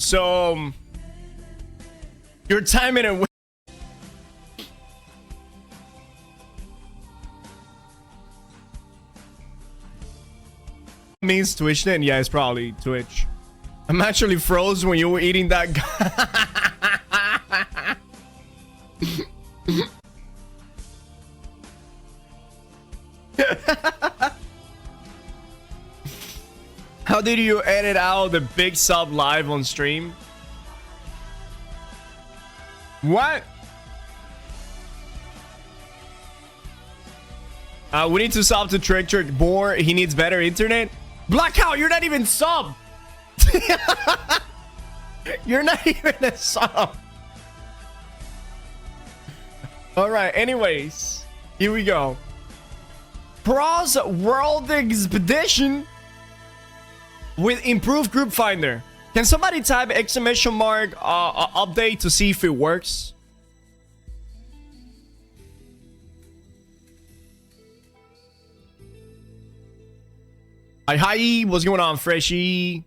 So your time in a means Twitch then? Yeah, it's probably Twitch. I'm actually froze when you were eating that. How did you edit out the big sub live on stream? What? We need to sub to TrickTrick more. He needs better internet. Blackout, you're not even sub. You're not even a sub. All right, anyways, here we go. Cross World Expedition with improved group finder. Can somebody type exclamation mark update to see if it works? Hi, what's going on, Freshie?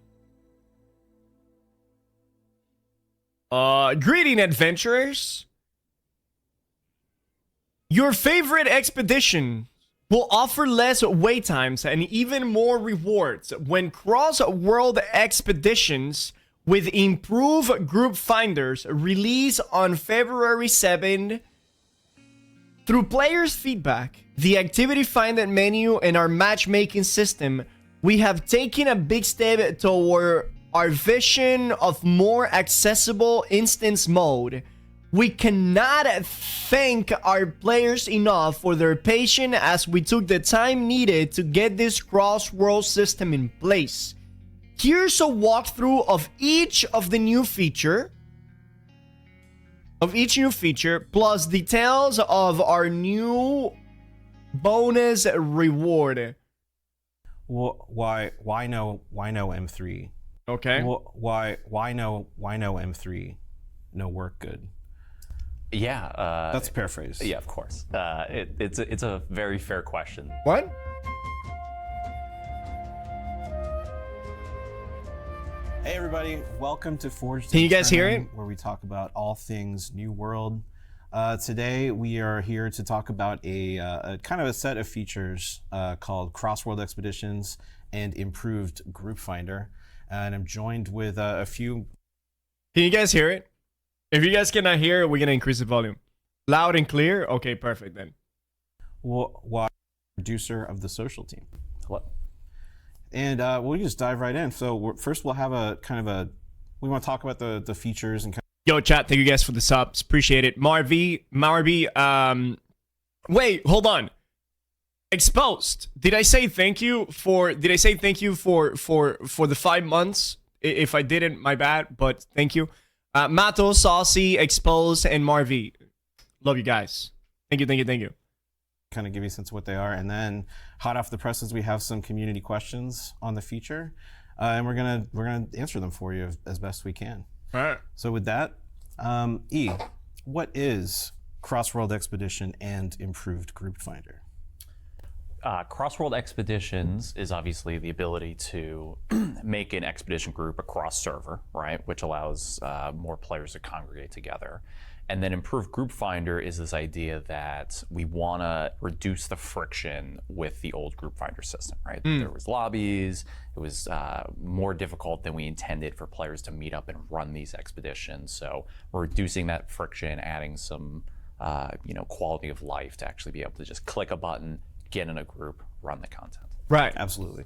Greeting, adventurers. Your favorite expedition will offer less wait times and even more rewards when cross-world expeditions with improved group finders release on February 7th. Through players' feedback, the activity finder menu, and our matchmaking system, we have taken a big step toward our vision of more accessible instance mode. We cannot thank our players enough for their patience as we took the time needed to get this cross-world system in place. Here's a walkthrough of each of the new feature. Plus details of our new bonus reward. Why no M3? Okay. Why no M3? No work good. Yeah, that's a paraphrase. Yeah, of course. It's a very fair question. What? Hey everybody, welcome to Forged. Can you guys hear it? Where we talk about all things New World. Today we are here to talk about a kind of a set of features called Cross-World Expeditions and Improved Group Finder. And I'm joined with a few. Can you guys hear it? If you guys cannot hear it, we're gonna increase the volume. Loud and clear? Okay, perfect then. Why producer of the social team. What? And we'll just dive right in. So first we'll have a kind of a, we want to talk about the features and kind of. Yo, chat, thank you guys for the subs. Appreciate it. Marvy, wait, hold on. Exposed. Did I say thank you for the 5 months? If I didn't, my bad, but thank you. Mato, Saucy, Exposed, and Marvy. Love you guys. Thank you. Kind of give you a sense of what they are. And then hot off the presses, we have some community questions on the feature. And we're gonna answer them for you as best we can. All right. So with that, E, what is Cross-World Expedition and Improved Group Finder? Cross-World Expeditions is obviously the ability to make an expedition group across server, right? Which allows more players to congregate together. And then Improved Group Finder is this idea that we want to reduce the friction with the old Group Finder system, right? There was lobbies. It was more difficult than we intended for players to meet up and run these expeditions. So we're reducing that friction, adding some quality of life to actually be able to just click a button, get in a group, run the content. Right. Absolutely.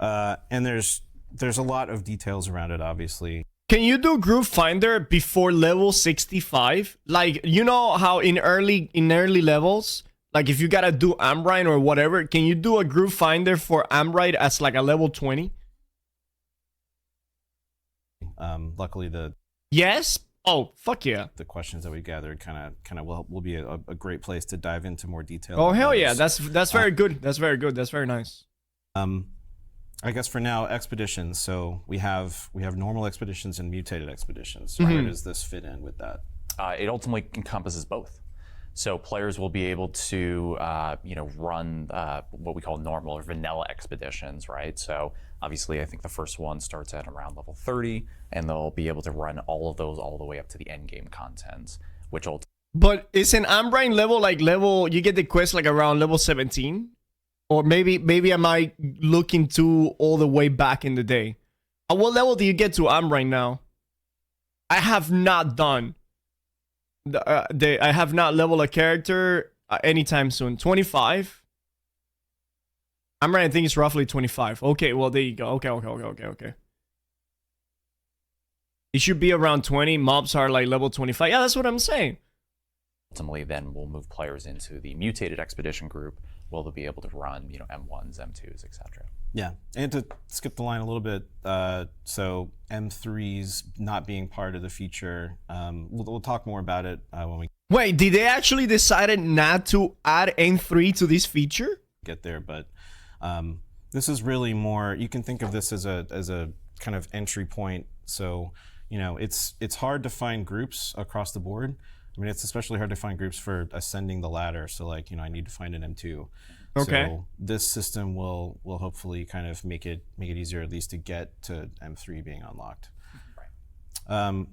And there's a lot of details around it, obviously. Can you do Group Finder before level 65? Like, you know how in early levels, like if you gotta do Amrine or whatever, can you do a Group Finder for Amrine as like a level 20? Luckily, Yes. Oh, fuck yeah. the questions that we gathered kind of will be a great place to dive into more detail. Oh on hell those. yeah, that's very good. That's very good. That's very nice. I guess for now, expeditions. So we have normal expeditions and mutated expeditions. So where does this fit in with that? It ultimately encompasses both. So players will be able to run what we call normal or vanilla expeditions, right? So Obviously, I think the first one starts at around level 30, and they'll be able to run all of those all the way up to the end game content, which will. But is an Ambrine level like level? You get the quest like around level 17, or maybe I might look into all the way back in the day. At what level do you get to Ambrine now? I have not done. I have not leveled a character anytime soon. 25. Ambrine, I think it's roughly 25. Okay, well there you go. Okay. It should be around 20. Mobs are like level 25. Yeah, that's what I'm saying. Ultimately, then we'll move players into the mutated expedition group, where they'll be able to run, M1s, M2s, etc. Yeah, and to skip the line a little bit, so M3s not being part of the feature, we'll talk more about it when we Wait, did they actually decided not to add M3 to this feature? get there. But this is really more. You can think of this as a kind of entry point. So it's hard to find groups across the board. I mean, it's especially hard to find groups for ascending the ladder. So like, I need to find an M2. Okay. So this system will hopefully kind of make it easier at least to get to M3 being unlocked. Right.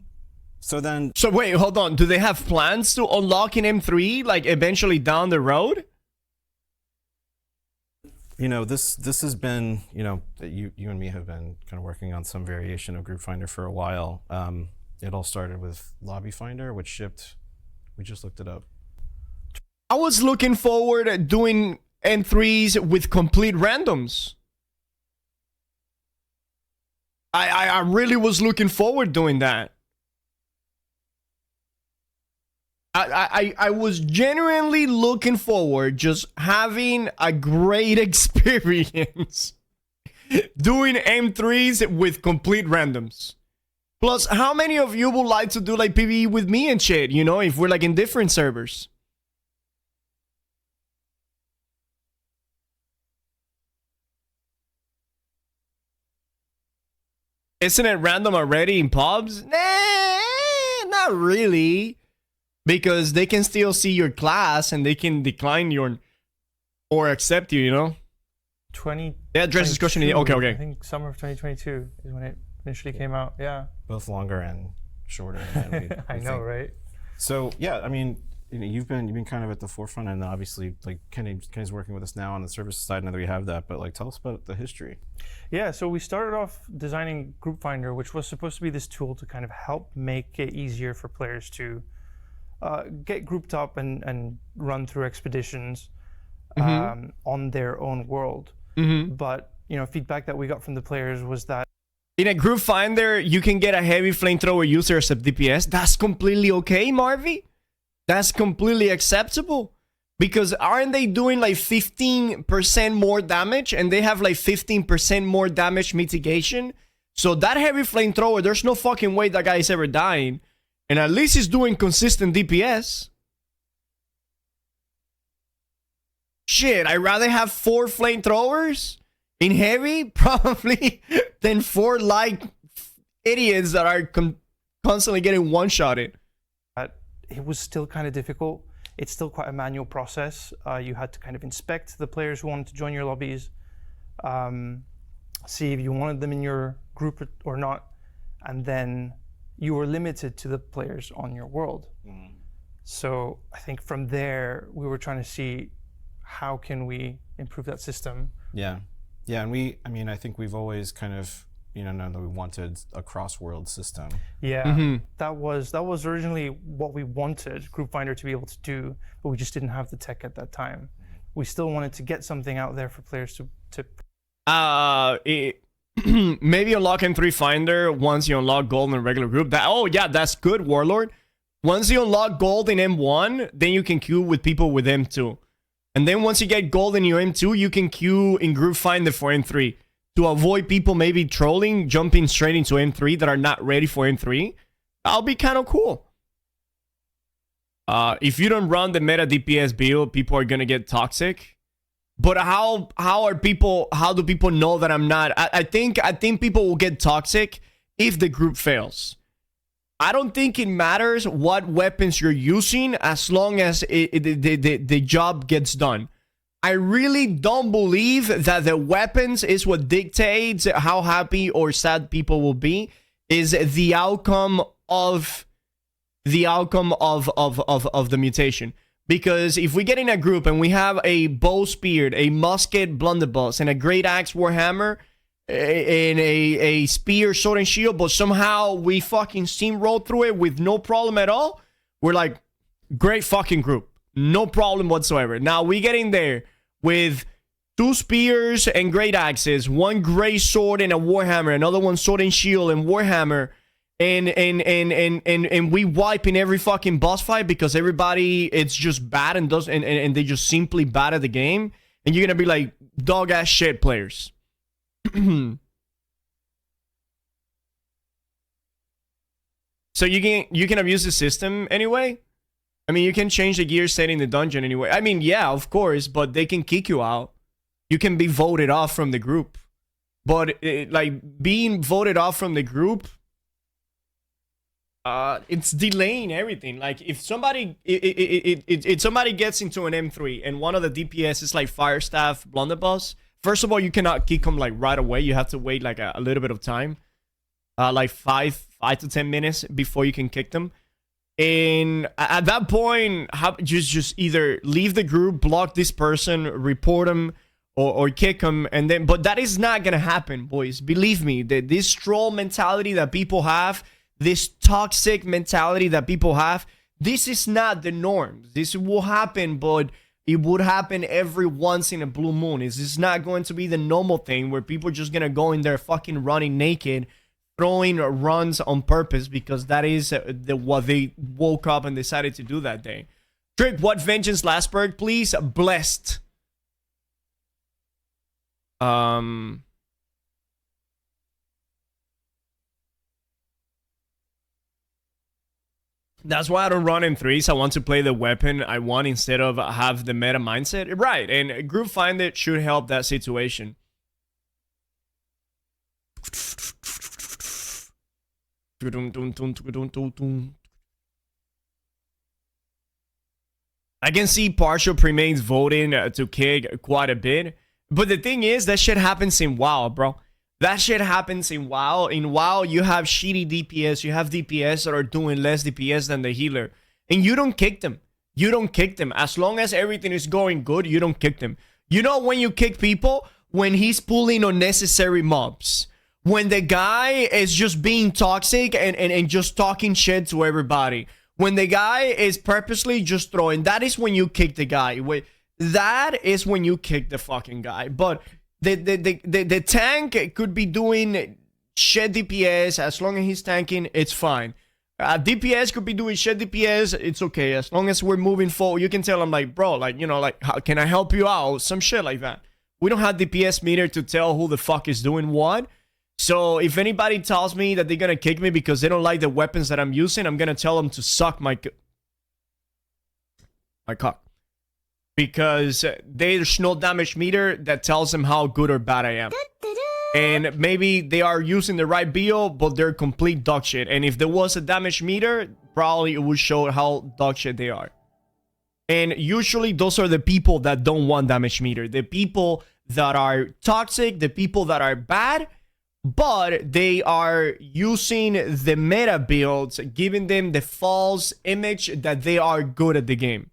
So wait, hold on. Do they have plans to unlock in M3 like eventually down the road? This has been, you and me have been kind of working on some variation of Group Finder for a while. It all started with Lobby Finder, which shipped. We just looked it up. I was looking forward to doing M3s with complete randoms. I really was looking forward doing that. I was genuinely looking forward just having a great experience doing M3s with complete randoms. Plus, how many of you would like to do like PvE with me and shit, if we're like in different servers? Isn't it random already in pubs? Nah, not really. Because they can still see your class and they can decline your or accept you, 20. Yeah, address this question. Okay. I think summer of 2022 is when it initially came out. Yeah. Both longer and shorter. Than we I know, think. right? So yeah, I mean, you've been kind of at the forefront, and obviously like Kenny's working with us now on the services side. Now that we have that, but like tell us about the history. Yeah. So we started off designing Group Finder, which was supposed to be this tool to kind of help make it easier for players to get grouped up and run through expeditions on their own world. But feedback that we got from the players was that in a Group Finder, you can get a heavy flamethrower user as a DPS. That's completely okay, Marvy. That's completely acceptable. Because aren't they doing like 15% more damage and they have like 15% more damage mitigation? So that heavy flamethrower, there's no fucking way that guy is ever dying. And at least he's doing consistent DPS. Shit, I'd rather have 4 flamethrowers in heavy, probably, than 4 like idiots that are constantly getting one-shotted. It was still kind of difficult. It's still quite a manual process. You had to kind of inspect the players who wanted to join your lobbies, see if you wanted them in your group or not, and then you were limited to the players on your world. So I think from there, we were trying to see how can we improve that system. Yeah, and I think we've always kind of known that we wanted a cross-world system. Yeah, that was originally what we wanted Group Finder to be able to do, but we just didn't have the tech at that time. We still wanted to get something out there for players to maybe unlock M3 Finder once you unlock gold in a regular group. That's good, Warlord. Once you unlock gold in M1, then you can queue with people with M2. And then once you get gold in your M2, you can queue in Group Finder for M3. To avoid people maybe trolling, jumping straight into M3 that are not ready for M3. That'll be kind of cool. If you don't run the meta DPS build, people are gonna get toxic. But how do people know that I'm not? I think people will get toxic if the group fails. I don't think it matters what weapons you're using as long as the job gets done. I really don't believe that the weapons is what dictates how happy or sad people will be. Is the outcome of the mutation. Because if we get in a group and we have a bow spear, a musket blunderbuss, and a great axe warhammer, and a spear, sword, and shield, but somehow we fucking steamroll through it with no problem at all, we're like, great fucking group. No problem whatsoever. Now we get in there with 2 spears and great axes, 1 great sword and a warhammer, another one sword and shield and warhammer, and we wipe in every fucking boss fight because everybody it's just bad and they just simply bad at the game, and you're gonna be like dog ass shit players. So you can abuse the system anyway. I mean, you can change the gear set in the dungeon anyway. I mean, yeah, of course, but they can kick you out. You can be voted off from the group. But like being voted off from the group, it's delaying everything. Like if somebody if somebody gets into an M3 and one of the DPS is like Firestaff Blunderbuss, first of all, you cannot kick them like right away. You have to wait like a little bit of time, like 5 to 10 minutes before you can kick them. And at that point, just either leave the group, block this person, report them, or kick them, and then. But that is not gonna happen, boys. Believe me. This troll mentality that people have, this toxic mentality that people have, this is not the norm. This will happen, but it would happen every once in a blue moon. This is not going to be the normal thing where people are just gonna go in there fucking running naked, throwing runs on purpose because that is what they woke up and decided to do that day. Trick, what vengeance last perk, please? Blessed. That's why I don't run in 3s. I want to play the weapon I want instead of have the meta mindset. Right, and Group Finder should help that situation. I can see partial premates voting to kick quite a bit. But the thing is, that shit happens in WoW, bro. That shit happens in WoW. In WoW, you have shitty DPS. You have DPS that are doing less DPS than the healer. And you don't kick them. You don't kick them. As long as everything is going good, you don't kick them. You know when you kick people? When he's pulling unnecessary mobs. When the guy is just being toxic and just talking shit to everybody. When the guy is purposely just throwing, that is when you kick the guy. That is when you kick the fucking guy. But the tank could be doing shit DPS. As long as he's tanking, it's fine. DPS could be doing shit DPS. It's okay. As long as we're moving forward, you can tell him like, bro, like, you know, like, how can I help you out? Some shit like that. We don't have DPS meter to tell who the fuck is doing what. So if anybody tells me that they're gonna kick me because they don't like the weapons that I'm using, I'm gonna tell them to suck my cock. Because there's no damage meter that tells them how good or bad I am. And maybe they are using the right build, but they're complete dog shit. And if there was a damage meter, probably it would show how dog shit they are. And usually those are the people that don't want damage meter. The people that are toxic, the people that are bad, but they are using the meta builds, giving them the false image that they are good at the game.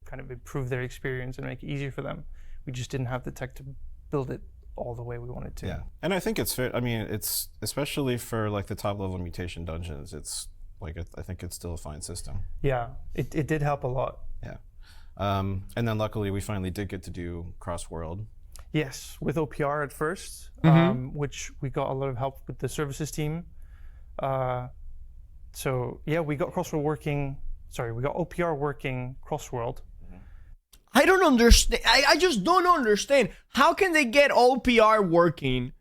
Kind of improve their experience and make it easier for them. We just didn't have the tech to build it all the way we wanted to. Yeah, and I think it's fair. I mean, it's especially for like the top level mutation dungeons. It's like I think it's still a fine system. Yeah, it did help a lot. Yeah, and then luckily we finally did get to do cross-world. Yes, with OPR at first, which we got a lot of help with the services team. So yeah, we got cross-world working. Sorry, we got OPR working cross-world. I don't understand. I just don't understand. How can they get OPR working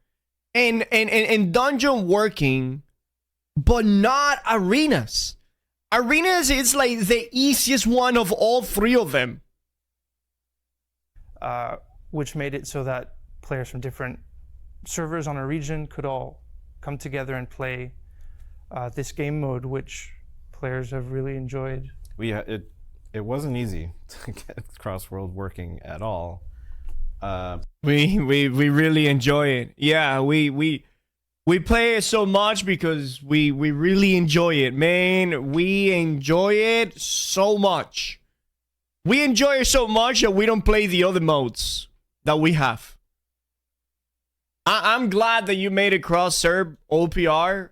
and dungeon working, but not arenas? Arenas is like the easiest one of all 3 of them. Which made it so that players from different servers on a region could all come together and play this game mode, which players have really enjoyed. It it wasn't easy to get Crossworld working at all. We really enjoy it. Yeah, we play it so much because we really enjoy it, man. We enjoy it so much. We enjoy it so much that we don't play the other modes that we have. I'm glad that you made it cross-serve OPR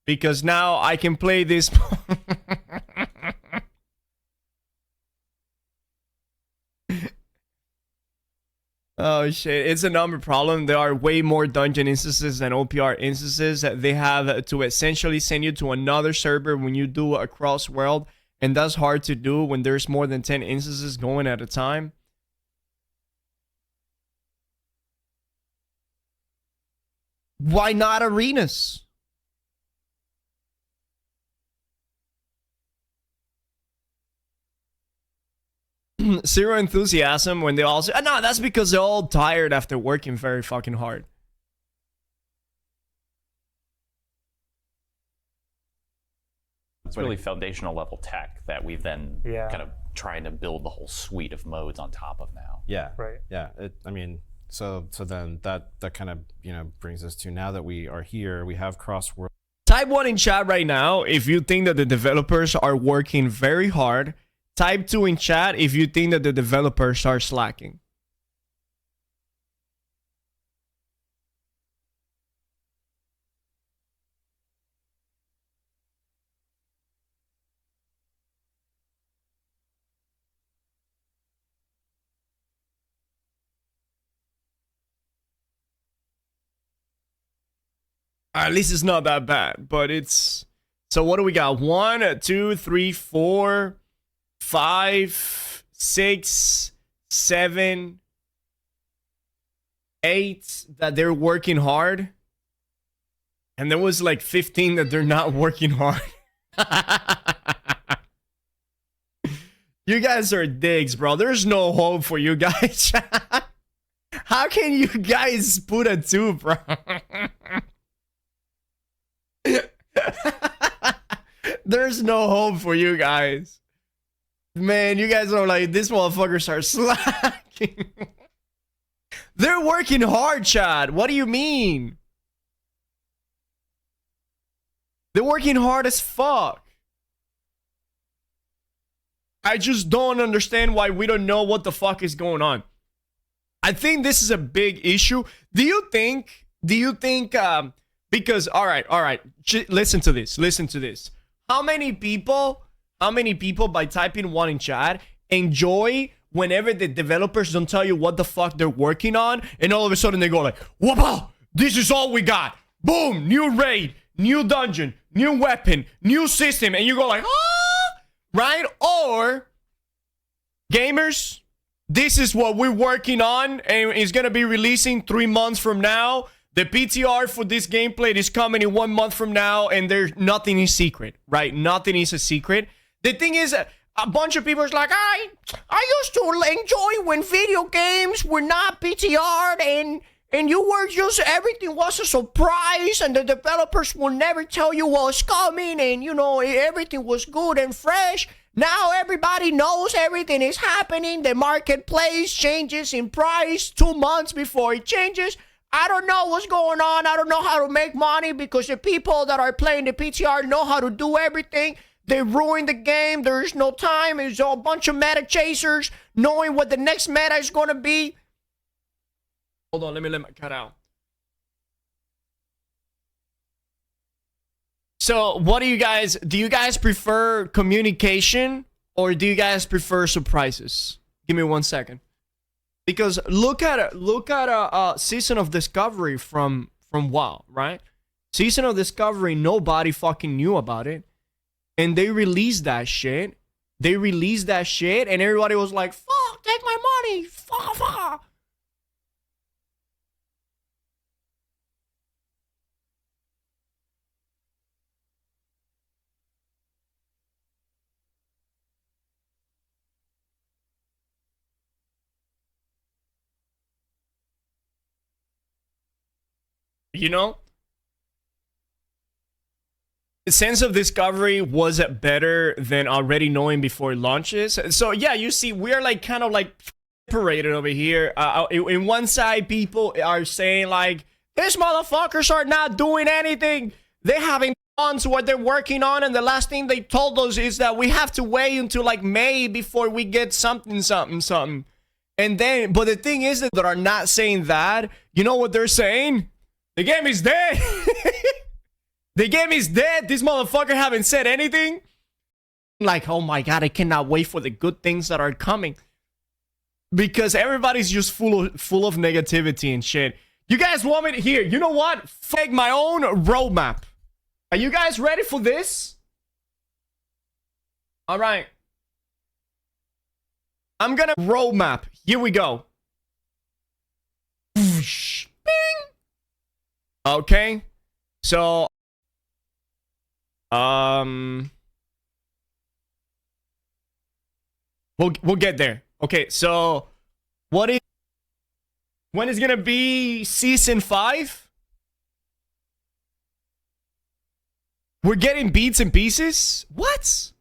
because now I can play this. Oh shit, it's a number problem. There are way more dungeon instances than OPR instances. They have to essentially send you to another server when you do a cross world, and that's hard to do when there's more than 10 instances going at a time. Why not arenas? Zero enthusiasm when they all say, no, that's because they're all tired after working very fucking hard. It's really foundational level tech that we've then kind of trying to build the whole suite of modes on top of now. Yeah. Right. Yeah. I mean, so then that kind of, you know, brings us to now that we are here, we have Crossworld. Type 1 in chat right now if you think that the developers are working very hard. Type 2 in chat if you think that the developers are slacking. At least it's not that bad, but it's... So what do we got? 1, 2, 3, 4, 5, 6, 7, 8 that they're working hard. And there was like 15 that they're not working hard. You guys are dicks, bro. There's no hope for you guys. How can you guys put a 2, bro? There's no hope for you guys. Man, you guys are like, these motherfuckers are slacking. They're working hard, Chad. What do you mean? They're working hard as fuck. I just don't understand why we don't know what the fuck is going on. I think this is a big issue. Do you think, because, all right, listen to this. How many people by typing 1 in chat enjoy whenever the developers don't tell you what the fuck they're working on, and all of a sudden they go like, whoa, this is all we got. Boom, new raid, new dungeon, new weapon, new system, and you go like, ah, right? Or, gamers, this is what we're working on, and it's gonna be releasing 3 months from now. The PTR for this gameplay is coming in 1 month from now, and there's nothing is secret, right? Nothing is a secret. The thing is, a bunch of people is like, I used to enjoy when video games were not PTR'd, and you were just, everything was a surprise, and the developers will never tell you what's coming, and you know, everything was good and fresh. Now everybody knows everything is happening. The marketplace changes in price 2 months before it changes. I don't know what's going on. I don't know how to make money because the people that are playing the PTR know how to do everything. They ruin the game. There's no time. It's all a bunch of meta chasers knowing what the next meta is going to be. Hold on, let me let my cut out. So, what do you guys prefer communication or do you guys prefer surprises? Give me 1 second. Because look at a Season of Discovery from WoW, right? Season of Discovery, nobody fucking knew about it. And they released that shit. And everybody was like, fuck, take my money. Fuck. You know? sense of discovery was better than already knowing before it launches. So yeah, you see, we're like kind of like separated over here. In one side, people are saying like, these motherfuckers are not doing anything. They haven't done what they're working on, and the last thing they told us is that we have to wait until like May before we get something. And then, but the thing is that are not saying that. You know what they're saying? The game is dead. The game is dead. This motherfucker haven't said anything. Like, oh my god, I cannot wait for the good things that are coming. Because everybody's just full of negativity and shit. You guys want me to hear? You know what? Fake my own roadmap. Are you guys ready for this? All right. I'm gonna roadmap. Here we go. Bing. Okay. So we'll get there. Okay, so when is gonna be season 5? We're getting beats and pieces? What?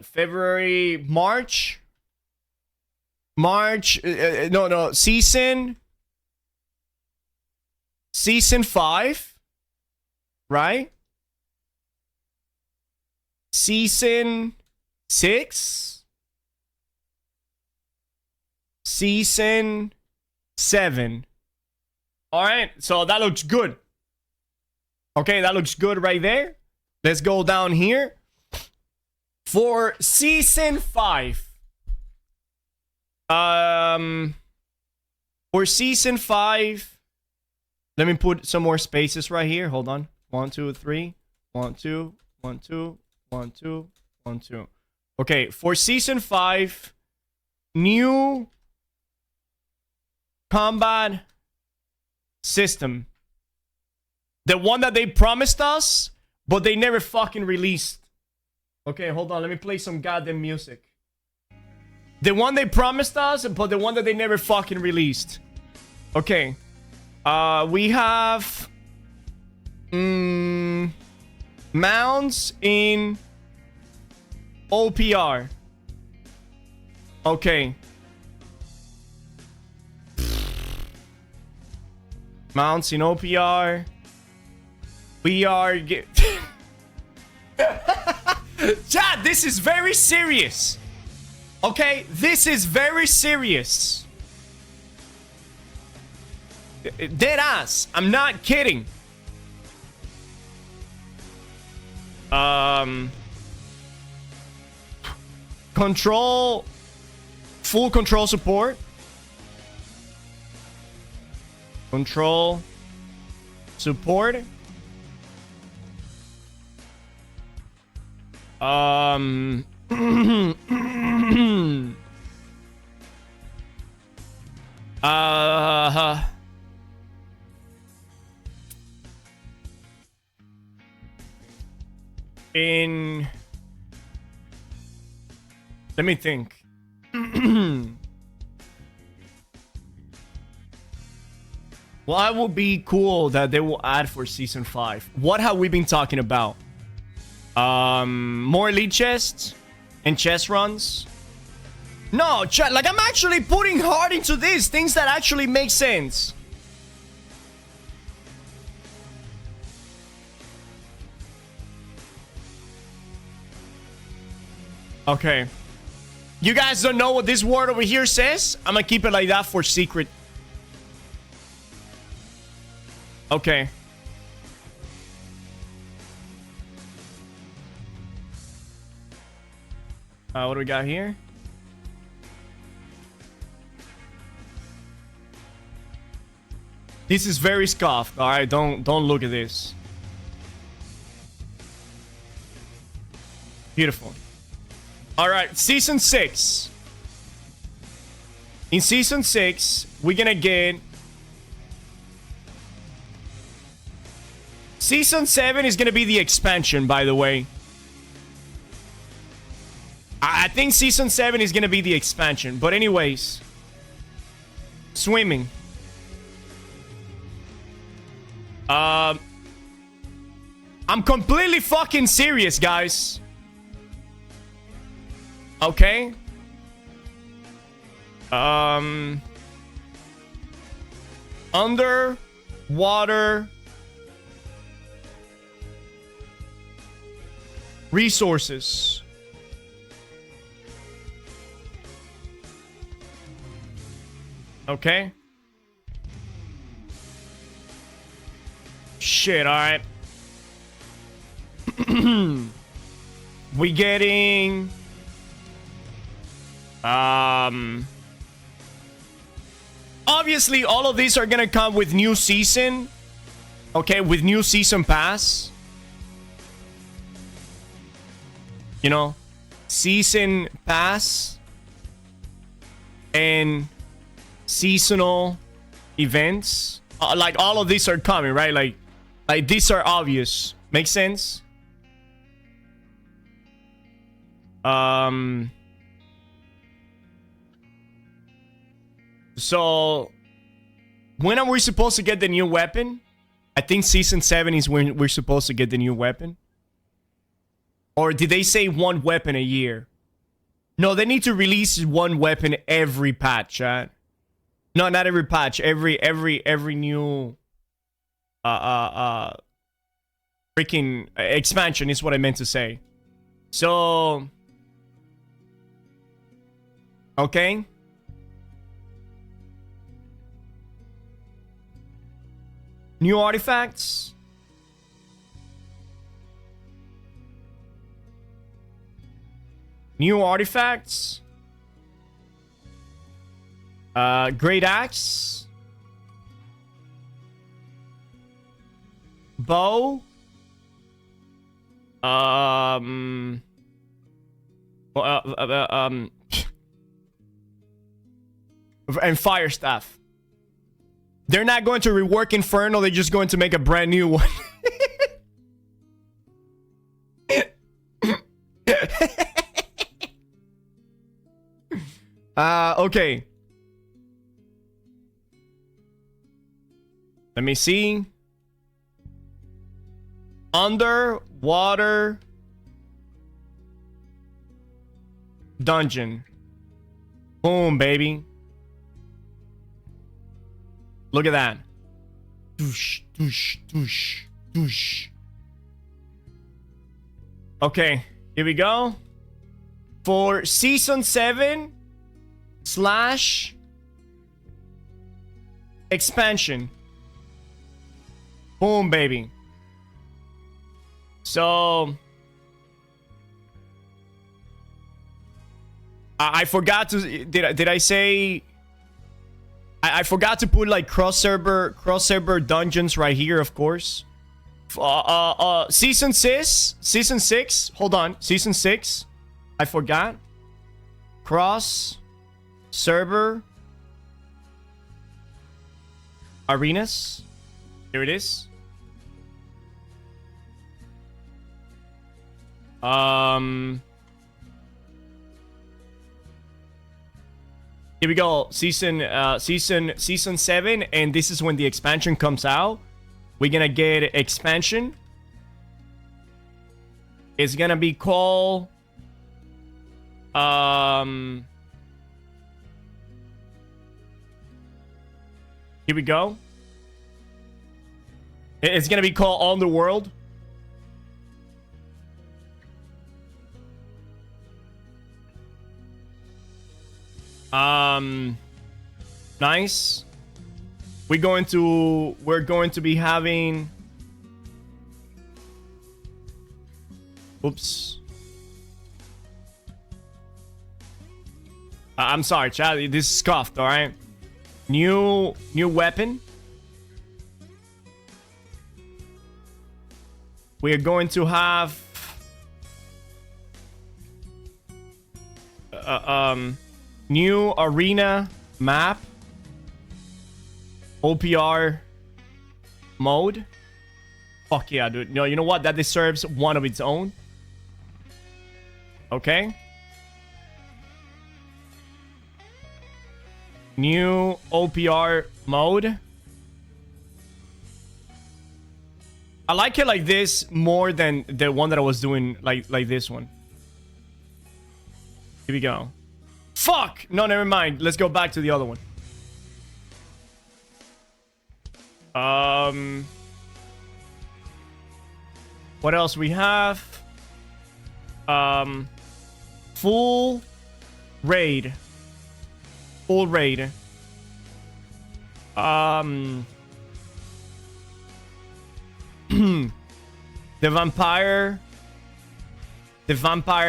February, March, no, season 5, right? Season 6, season 7. All right, so that looks good. Okay, that looks good right there. Let's go down here. For season 5. For season 5, let me put some more spaces right here. Hold on. 1, 2, 3. 1, 2, 1, 2, 1, 2, 1, 2. Okay, for season 5, new combat system. The one that they promised us, but they never fucking released. Okay, hold on. Let me play some goddamn music. The one they promised us, but the one that they never fucking released. Okay. We have mounts in OPR. Okay. Mounts in OPR. We are Chat, this is very serious. Okay, this is very serious. Dead ass. I'm not kidding. Control. Full control support. Control. Support. Let me think. What would be cool that they will add for season 5? What have we been talking about? More lead chests and chest runs. No, chat, like I'm actually putting heart into this. Things that actually make sense. Okay. You guys don't know what this word over here says? I'm gonna keep it like that for secret. Okay. What do we got here? This is very scuffed. All right, don't look at this. Beautiful. All right, season 6. In season 6, we're gonna get. Season 7 is gonna be the expansion, by the way. I think season 7 is gonna be the expansion. But anyways. Swimming. I'm completely fucking serious, guys. Okay. Underwater resources. Okay. Shit, alright. We getting obviously all of these are gonna come with new season. Okay, with new season pass. You know, season pass and seasonal events. Like all of these are coming, right? Like these are obvious. Makes sense? So when are we supposed to get the new weapon? I think season 7 is when we're supposed to get the new weapon. Or did they say one weapon a year? No, they need to release one weapon every patch, chat. No, not every patch. Every new freaking expansion is what I meant to say. So okay. New artifacts. New artifacts. Great axe. Bow. And fire staff. They're not going to rework Inferno, they're just going to make a brand new one. Okay. Let me see. Underwater dungeon. Boom, baby. Look at that. Doosh, doosh, doosh, doosh. Okay, here we go. For season 7 / expansion. Boom, baby. So I forgot to did I say I forgot to put like cross server dungeons right here, of course. Season 6. Hold on. Season 6. I forgot. Cross server arenas. Here it is. Here we go. Season 7, and this is when the expansion comes out. We're gonna get expansion. It's gonna be called here we go. It's gonna be called On the World. Nice. We're going to be having. Oops. I'm sorry, Charlie. This is scuffed. All right. New weapon. We are going to have. New arena map. OPR mode. Fuck yeah, dude. No, you know what? That deserves one of its own. Okay. New OPR mode. I like it like this more than the one that I was doing like this one. Here we go. Fuck! No, never mind. Let's go back to the other one. What else we have? Full raid. Full raid. The vampire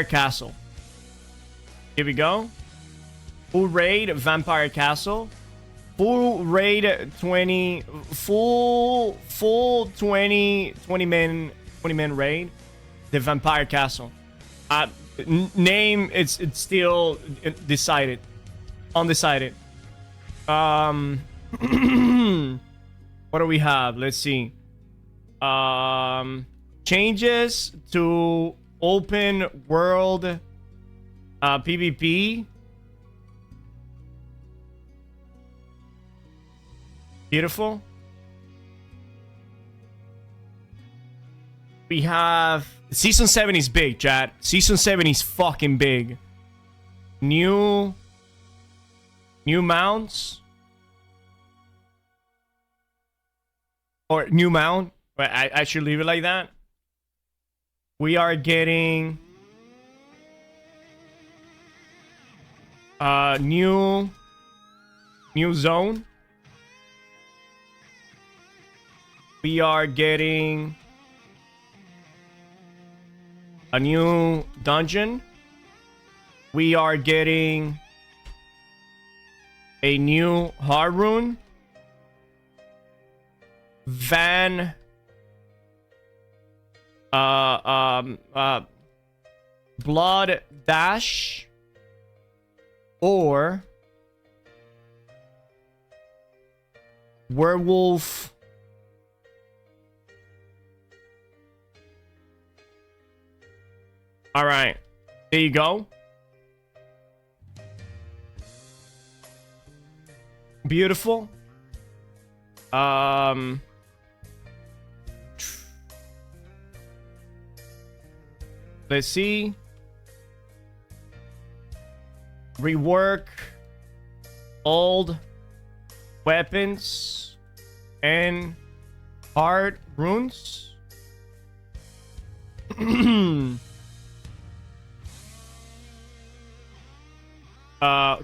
castle. Here we go. Full raid vampire castle. Full raid 20 full 20 man raid. The vampire castle. Name it's still decided. Undecided. What do we have? Let's see. Changes to open world PvP. Beautiful. We have Season 7 is big, chat. Season 7 is fucking big. New mounts. Or new mount. But I should leave it like that. We are getting new zone. We are getting a new dungeon. We are getting a new hard rune. Blood dash or werewolf. All right, there you go. Beautiful. Let's see. Rework old weapons and hard runes.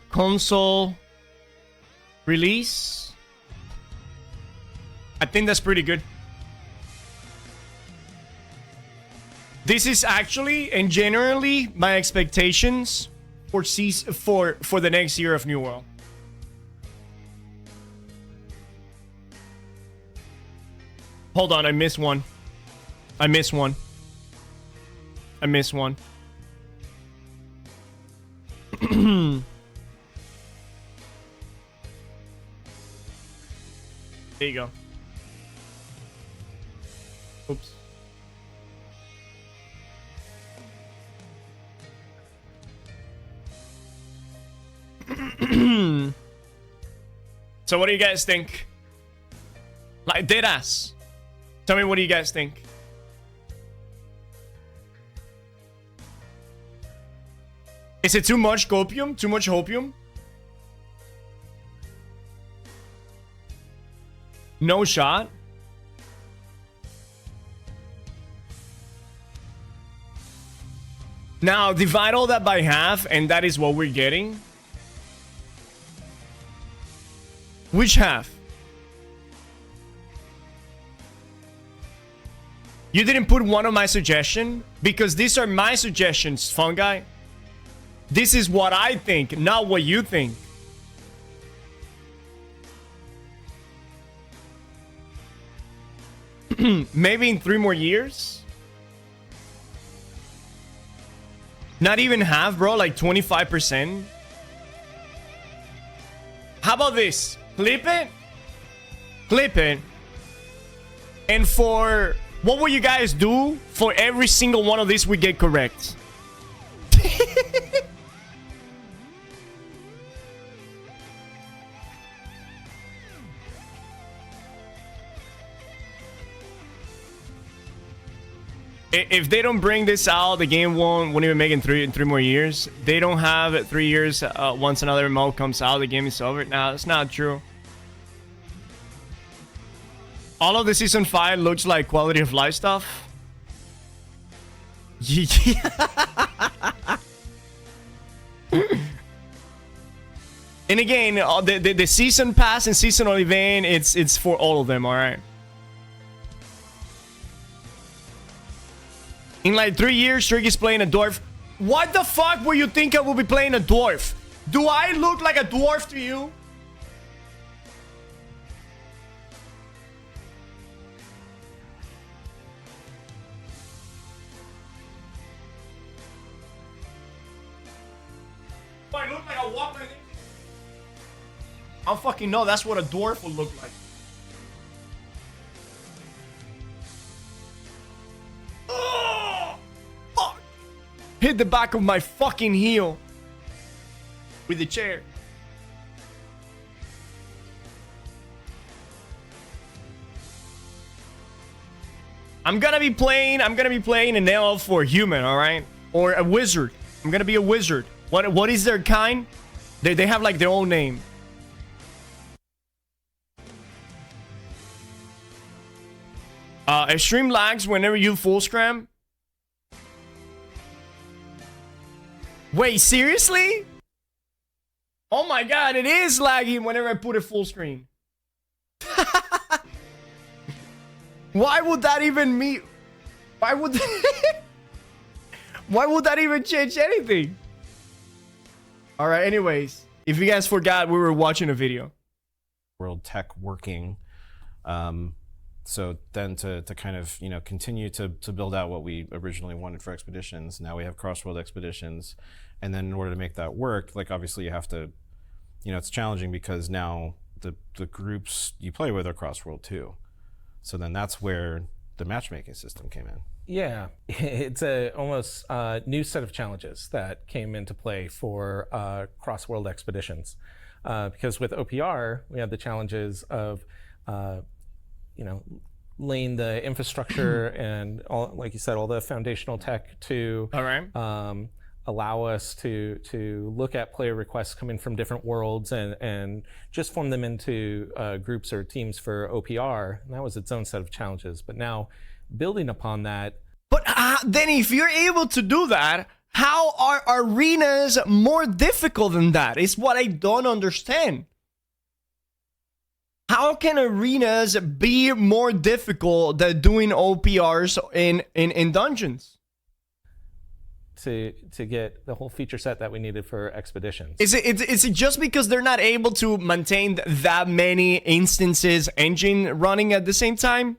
Console release. I think that's pretty good. This is actually and generally my expectations for the next year of New World. Hold on, I missed one. I missed one. There you go. Oops. So what do you guys think? Like, deadass. Tell me, what do you guys think? Is it too much copium? Too much hopium? No shot? Now, divide all that by half, and that is what we're getting. Which half? You didn't put one of my suggestions? Because these are my suggestions, Fungi. This is what I think, not what you think. Maybe in 3 more years? Not even half, bro, like 25%. How about this? Clip it. And for what will you guys do for every single one of these we get correct? If they don't bring this out, the game won't even make it in three more years. They don't have 3 years. Once another mode comes out, the game is over. Nah, that's not true. All of the season 5 looks like quality of life stuff. And again, the season pass and seasonal event, it's for all of them, all right? In like 3 years, Trick is playing a dwarf. What the fuck will you think I will be playing a dwarf? Do I look like a dwarf to you? Do I look like a walk like this? I don't fucking know. That's what a dwarf would look like. Hit the back of my fucking heel with the chair. I'm gonna be playing an elf for human, all right? Or a wizard. I'm gonna be a wizard. What is their kind? They have like their own name. Extreme lags whenever you full scram. Wait, seriously? Oh my god, it is laggy whenever I put it full screen. Why would that even mean? Why would why would that even change anything? Alright, anyways. If you guys forgot, we were watching a video. World tech working. So then to kind of, you know, continue to build out what we originally wanted for expeditions, now we have cross-world expeditions. And then in order to make that work, like obviously you have to, you know, it's challenging because now the groups you play with are cross-world too. So then that's where the matchmaking system came in. Yeah, it's a almost new set of challenges that came into play for cross-world expeditions. Because with OPR, we had the challenges of you know, laying the infrastructure and all, like you said, all the foundational tech to allow us to look at player requests coming from different worlds and just form them into groups or teams for OPR. And that was its own set of challenges. But now, building upon that. But then if you're able to do that, how are arenas more difficult than that? It's what I don't understand. How can arenas be more difficult than doing OPRs in dungeons? To get the whole feature set that we needed for expeditions. Is it just because they're not able to maintain that many instances engine running at the same time?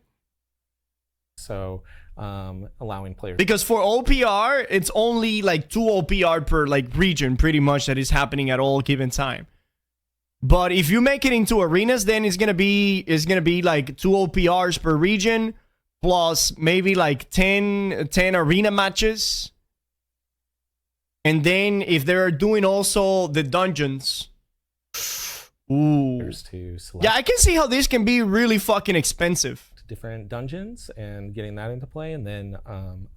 So allowing players. Because for OPR, it's only like 2 OPR per like region pretty much that is happening at all given time. But if you make it into arenas, then it's gonna be like 2 OPRs per region, plus maybe like 10 arena matches. And then if they're doing also the dungeons, ooh, to select yeah, I can see how this can be really fucking expensive. different dungeons and getting that into play, and then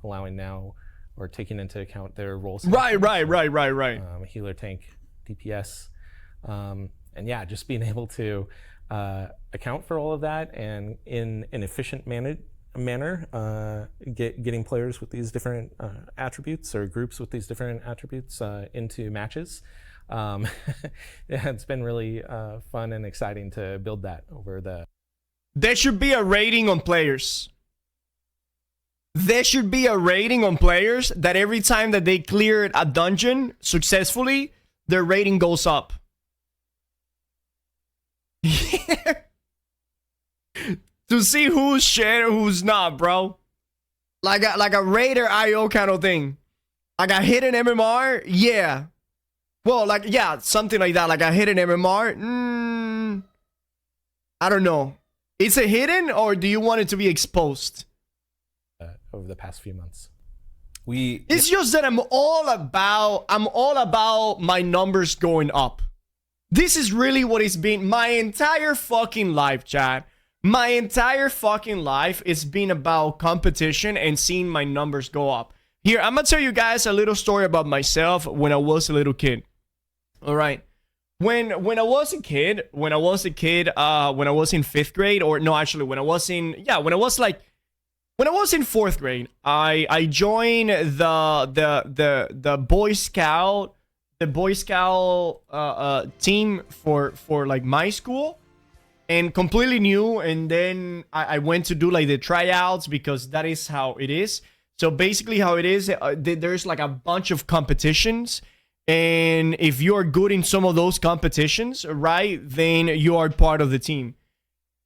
allowing now or taking into account their roles. Right. Healer, tank, DPS. And yeah, just being able to account for all of that and in an efficient manner, getting players with these different attributes or groups with these different attributes into matches. It's been really fun and exciting to build that over the... There should be a rating on players. There should be a rating on players that every time that they clear a dungeon successfully, their rating goes up. To see who's shared and who's not, bro. Like a Raider IO kind of thing. Like a hidden MMR, yeah. Well, like, yeah, something like that. Like a hidden MMR, I don't know. It's a hidden, or do you want it to be exposed? Over the past few months. It's just that I'm all about my numbers going up. This is really what it's been my entire fucking life, chat. My entire fucking life it's been about competition and seeing my numbers go up. Here, I'm gonna tell you guys a little story about myself when I was a little kid. All right. When I was a kid, when I was in 5th grade, or no, actually when I was in fourth grade, I joined the Boy Scout team for like my school, and completely new. And then I went to do like the tryouts because that is how it is. So basically, how it is, there's like a bunch of competitions. And if you're good in some of those competitions, right, then you are part of the team.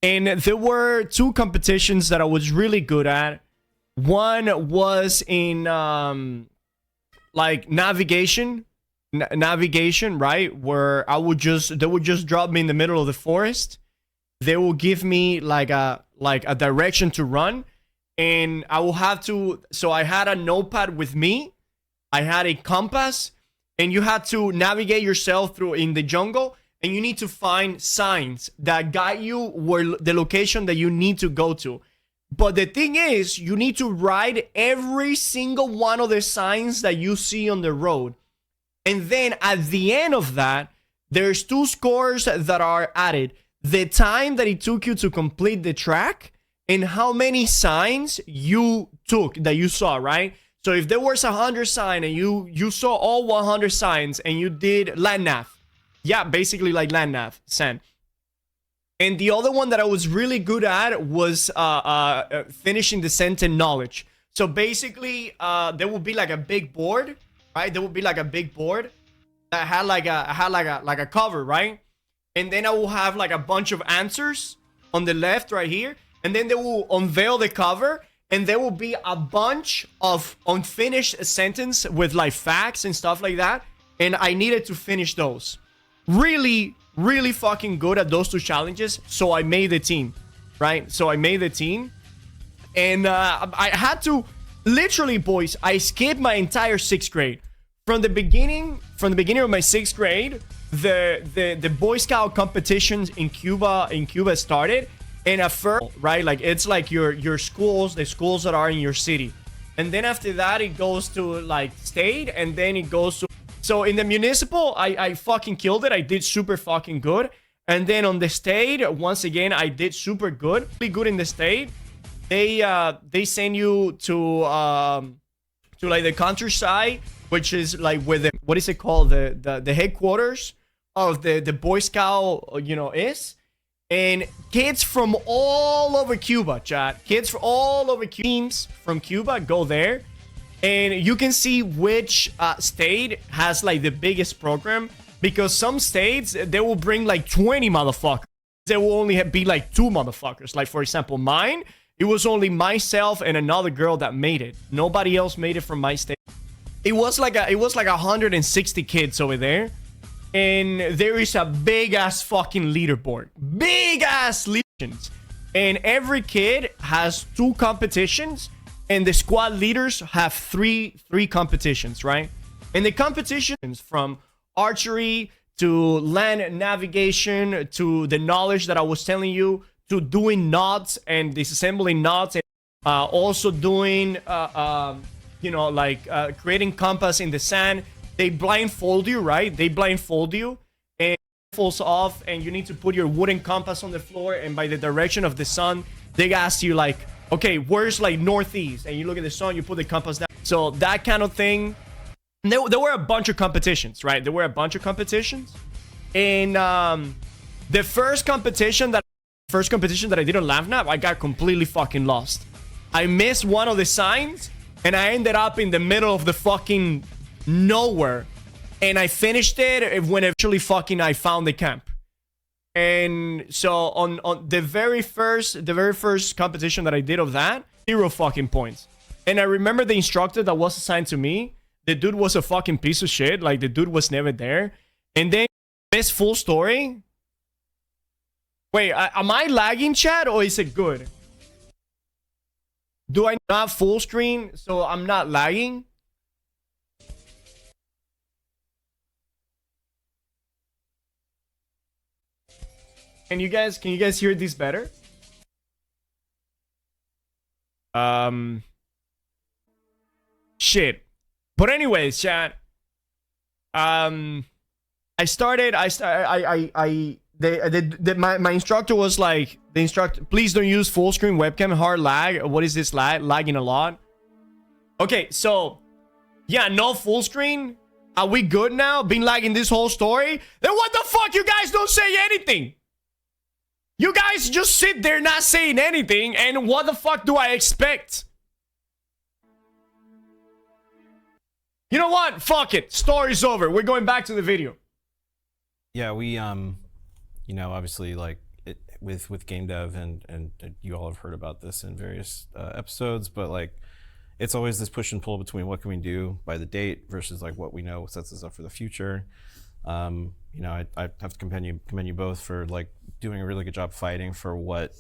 And there were 2 competitions that I was really good at. One was in like navigation, right, where they would just drop me in the middle of the forest. They will give me like a direction to run, and I will have to. So I had a notepad with me. I had a compass. And you had to navigate yourself through in the jungle, and you need to find signs that guide you where the location that you need to go to. But the thing is, you need to write every single one of the signs that you see on the road. And then at the end of that, there's 2 scores that are added. The time that it took you to complete the track and how many signs you took that you saw, right? So if there was 100 signs and you saw all 100 signs and you did land nav. Yeah, basically like land nav, sand. And the other one that I was really good at was finishing the sentence knowledge. So basically, there would be like a big board, right? There would be like a big board that had like a cover, right? And then I will have like a bunch of answers on the left right here. And then they will unveil the cover. And there will be a bunch of unfinished sentence with like facts and stuff like that. And I needed to finish those. Really, really fucking good at those 2 challenges. So I made the team, right? So I made the team. And I had to, literally, boys, I skipped my entire 6th grade. From the beginning of my 6th grade, the Boy Scout competitions in Cuba started. And at first, right, like it's like your schools, the schools that are in your city. And then after that, it goes to like state, and then it goes to... So in the municipal, I fucking killed it. I did super fucking good. And then on the state, once again, I did super good. Really good in the state. They send you to like the countryside, which is like where the... What is it called? The headquarters of the Boy Scout, is. And kids from all over Cuba, chat. Kids from all over Cuba, teams from Cuba go there. And you can see which state has like the biggest program. Because some states, they will bring like 20 motherfuckers. There will only be like 2 motherfuckers. Like, for example, mine, it was only myself and another girl that made it. Nobody else made it from my state. It was like 160 kids over there. And there is a big ass fucking leaderboard. Big ass leaderboards. And every kid has 2 competitions. And the squad leaders have three competitions, right? And the competitions from archery to land navigation to the knowledge that I was telling you, to doing knots and disassembling knots, and also doing creating compass in the sand. They blindfold you, right? They blindfold you, and it falls off, and you need to put your wooden compass on the floor, and by the direction of the sun, they ask you like, okay, where's like northeast? And you look at the sun, you put the compass down. So that kind of thing. There were a bunch of competitions, right? There were a bunch of competitions. And the first competition that I did on LavNav, I got completely fucking lost. I missed one of the signs, and I ended up in the middle of the fucking nowhere. And I finished it when eventually fucking I found the camp. And so on the very first competition that I did of that, 0 fucking points. And I remember the instructor that was assigned to me, the dude was a fucking piece of shit. Like, the dude was never there. And then this full story. Wait, am I lagging, chat, or is it good? Do I not full screen so I'm not lagging? Can you guys hear this better? Shit. But anyways, chat. My instructor was like, please don't use full screen webcam, hard lag. What is this lag? Lagging a lot. Okay, so yeah, no full screen. Are we good now? Been lagging this whole story? Then what the fuck? You guys don't say anything. You guys just sit there not saying anything, and what the fuck do I expect? You know what? Fuck it. Story's over. We're going back to the video. Yeah, we you know, obviously, like with game dev, and you all have heard about this in various episodes, but like it's always this push and pull between what can we do by the date versus like what we know sets us up for the future. You know, I have to commend you both for like doing a really good job fighting for what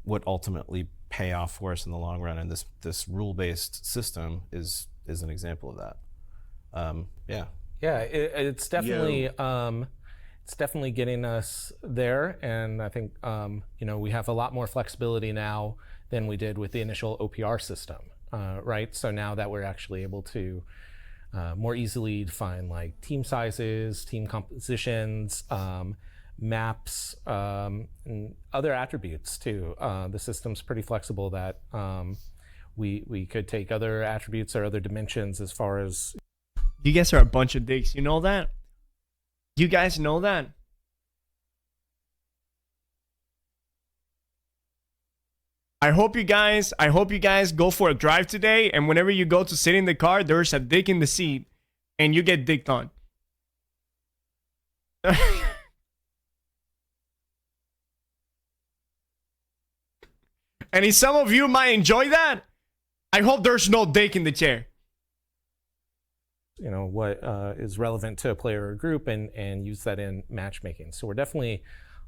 would ultimately pay off for us in the long run, and this rule-based system is an example of that. Yeah. Yeah, it's definitely getting us there, and I think you know, we have a lot more flexibility now than we did with the initial OPR system, right? So now that we're actually able to more easily define like team sizes, team compositions, maps, and other attributes too. The system's pretty flexible that we could take other attributes or other dimensions as far as. You guys are a bunch of dicks. You know that? You guys know that? I hope you guys go for a drive today, and whenever you go to sit in the car, there's a dick in the seat, and you get dicked on. And if some of you might enjoy that, I hope there's no dick in the chair. You know, what is relevant to a player or group, and use that in matchmaking. So we're definitely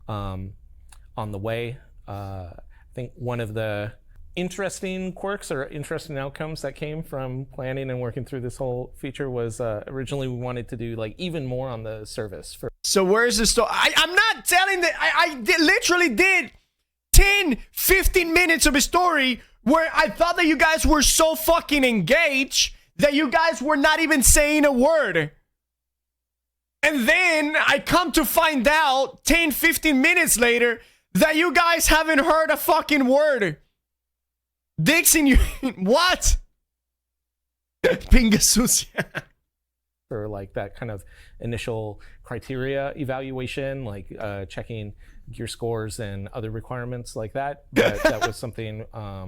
on the way. I think one of the interesting quirks or interesting outcomes that came from planning and working through this whole feature was originally we wanted to do like even more on the service. So where's the story? I'm not telling that. Literally did 10, 15 minutes of a story where I thought that you guys were so fucking engaged that you guys were not even saying a word. And then I come to find out 10, 15 minutes later that you guys haven't heard a fucking word. Dicks in you. What? Pinga sucia. For like that kind of initial criteria evaluation, like checking gear scores and other requirements like that. But that was something I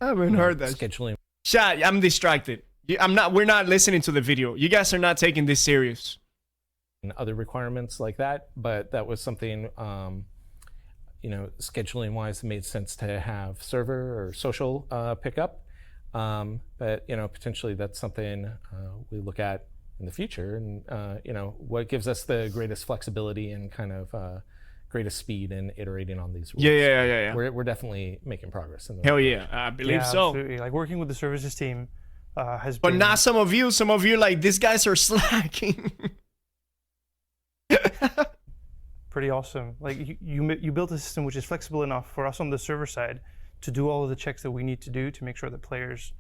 haven't heard that. Scheduling. Chat, I'm distracted. We're not listening to the video. You guys are not taking this serious. And other requirements like that, but that was something, you know, scheduling wise, it made sense to have server or social pick up. But, you know, potentially that's something we look at in the future, and, you know, what gives us the greatest flexibility and kind of greatest speed in iterating on these rules. Yeah. We're definitely making progress. Hell yeah, I believe so. Absolutely. Like working with the services team has but been... not some of you. Some of you like, these guys are slacking. Pretty awesome. Like you built a system which is flexible enough for us on the server side to do all of the checks that we need to do to make sure that players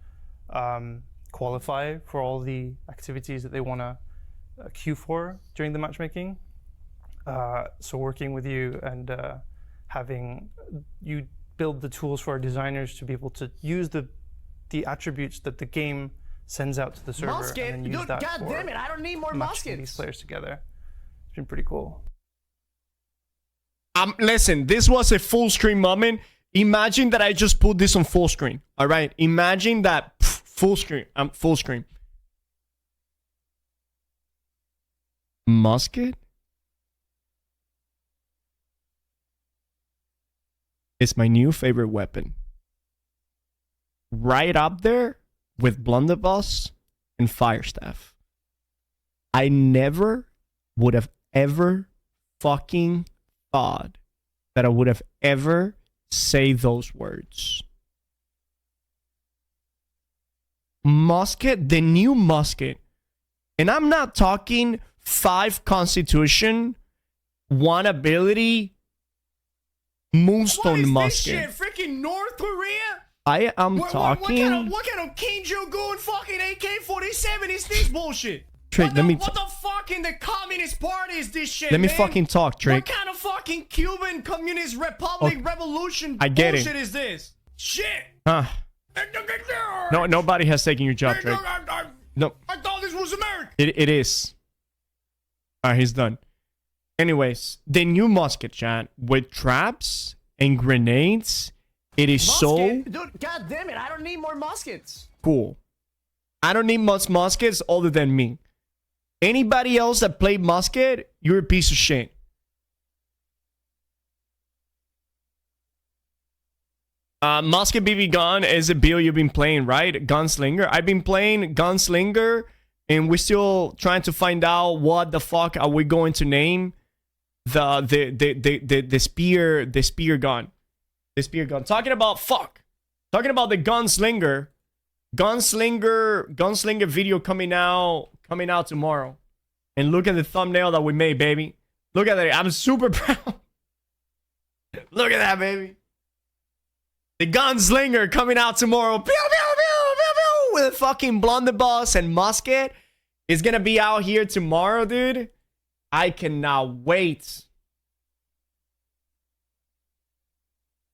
qualify for all the activities that they want to queue for during the matchmaking. So working with you and having you build the tools for our designers to be able to use the attributes that the game sends out to the server, Musket. and then use that God for damn it, I don't need more matching muskets. these players together. It's been pretty cool. Listen, this was a full screen moment. Imagine that I just put this on full screen. All right, imagine that full screen. Full screen. Musket. It's my new favorite weapon. Right up there with blunderbuss and firestaff. I never would have ever fucking thought that I would have ever say those words. Musket, the new musket. And I'm not talking 5 constitution, 1 ability, moonstone musket. This shit? Freaking North Korea? I am talking. What kind of King Jong-un fucking AK-47 is this bullshit? Trick, let me. What the fuck in the Communist Party is this shit? Let me man? fucking talk, Trick. What kind of fucking Cuban Communist Republic revolution I get it. bullshit is this? Shit. Huh. No, nobody has taken your job, Trick. No, I thought this was America. it is. Alright, he's done. Anyways, the new musket, chat, with traps and grenades, it is so Dude, god damn it, I don't need more muskets. cool. I don't need much muskets other than me. Anybody else that played musket, you're a piece of shit. Musket BB Gun is a build you've been playing, right? Gunslinger. I've been playing Gunslinger, and we're still trying to find out what the fuck are we going to name the spear gun. The spear gun. Talking about the Gunslinger video coming out tomorrow. And look at the thumbnail that we made, baby. Look at that. I'm super proud. Look at that, baby. The Gunslinger coming out tomorrow. Pew, pew, pew, pew, pew, with a fucking blunderbuss and musket. It's gonna be out here tomorrow, dude. I cannot wait.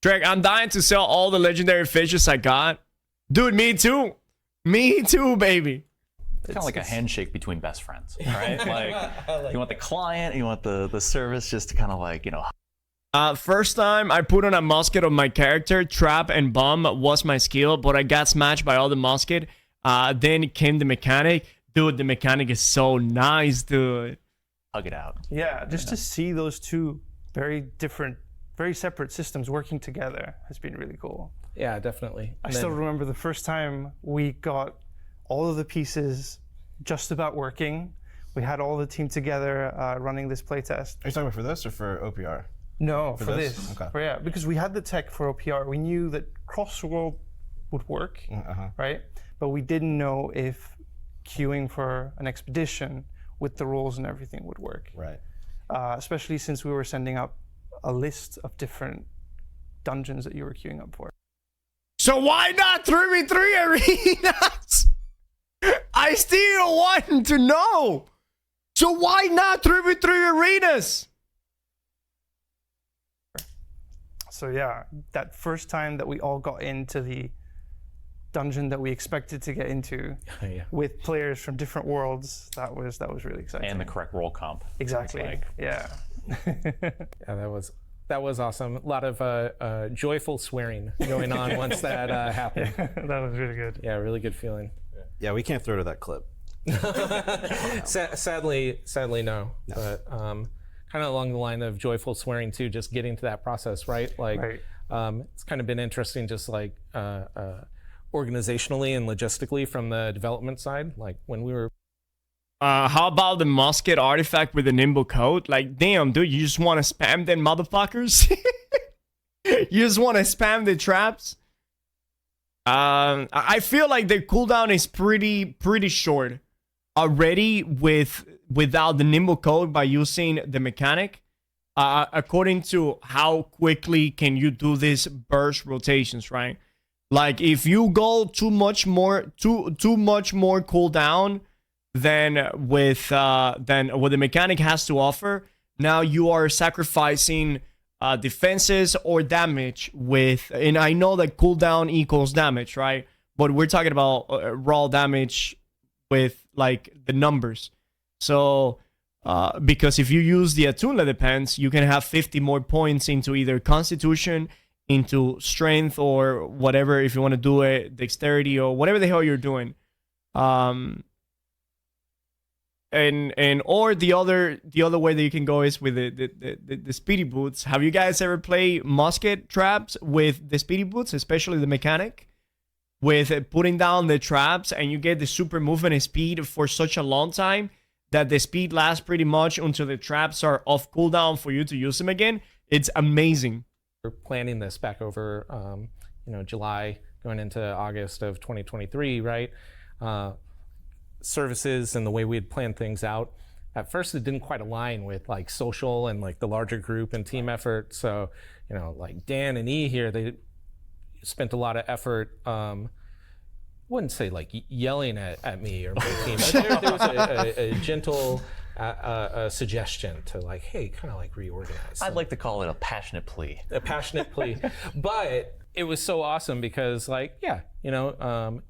Drake, I'm dying to sell all the legendary fishes I got. Dude, me too. Me too, baby. It's kind of like a handshake between best friends, right? Like, you want the client, you want the service just to kind of like, you know. First time I put on a musket on my character, trap and bomb was my skill, but I got smashed by all the musket. Then came the mechanic. Dude, the mechanic is so nice, dude. Hug it out. Yeah, just to see those two very different, very separate systems working together has been really cool. Yeah, definitely. I still remember the first time we got all of the pieces just about working. We had all the team together running this playtest. Are you talking about for this or for OPR? No, for this? this. Okay. Yeah, because we had the tech for OPR. We knew that cross-world would work, right? But we didn't know if queuing for an expedition with the rules and everything would work. Right. Especially since we were sending up a list of different dungeons that you were queuing up for. So why not 3v3 arenas? I still want to know. So why not 3v3 arenas? So yeah, that first time that we all got into the dungeon that we expected to get into with players from different worlds, that was really exciting. And the correct roll comp. Exactly. Like, yeah. Yeah, that was awesome. A lot of joyful swearing going on once that happened. That was really good. Yeah, really good feeling. Yeah, we can't throw to that clip. Sadly, no. But kind of along the line of joyful swearing too, just getting to that process, right? Like, it's kind of been interesting, just like organizationally and logistically from the development side. Like when we were. How about the musket artifact with the nimble coat? Like, damn, dude, you just want to spam them motherfuckers? You just want to spam the traps? I feel like the cooldown is pretty short already without the nimble coat by using the mechanic. According to how quickly can you do these burst rotations, right? Like if you go too much more cooldown than what the mechanic has to offer, now you are sacrificing defenses or damage with, and I know that cooldown equals damage, right? But we're talking about raw damage with like the numbers. So because if you use the Attuned Leather Pants, you can have 50 more points into either Constitution, into Strength, or whatever, if you want to do it, Dexterity, or whatever the hell you're doing. And or the other way that you can go is with the speedy boots. Have you guys ever played musket traps with the speedy boots, especially the mechanic, with putting down the traps and you get the super movement and speed for such a long time that the speed lasts pretty much until the traps are off cooldown for you to use them again? It's amazing. We're planning this back over July going into August of 2023, right? Services and the way we had planned things out, at first it didn't quite align with like social and like the larger group and team effort. So like Dan and E here, they spent a lot of effort. Wouldn't say like yelling at me or my team, but there was a gentle suggestion to like, hey, kind of like reorganize. I'd like to call it a passionate plea. A passionate plea. But it was so awesome because like, yeah,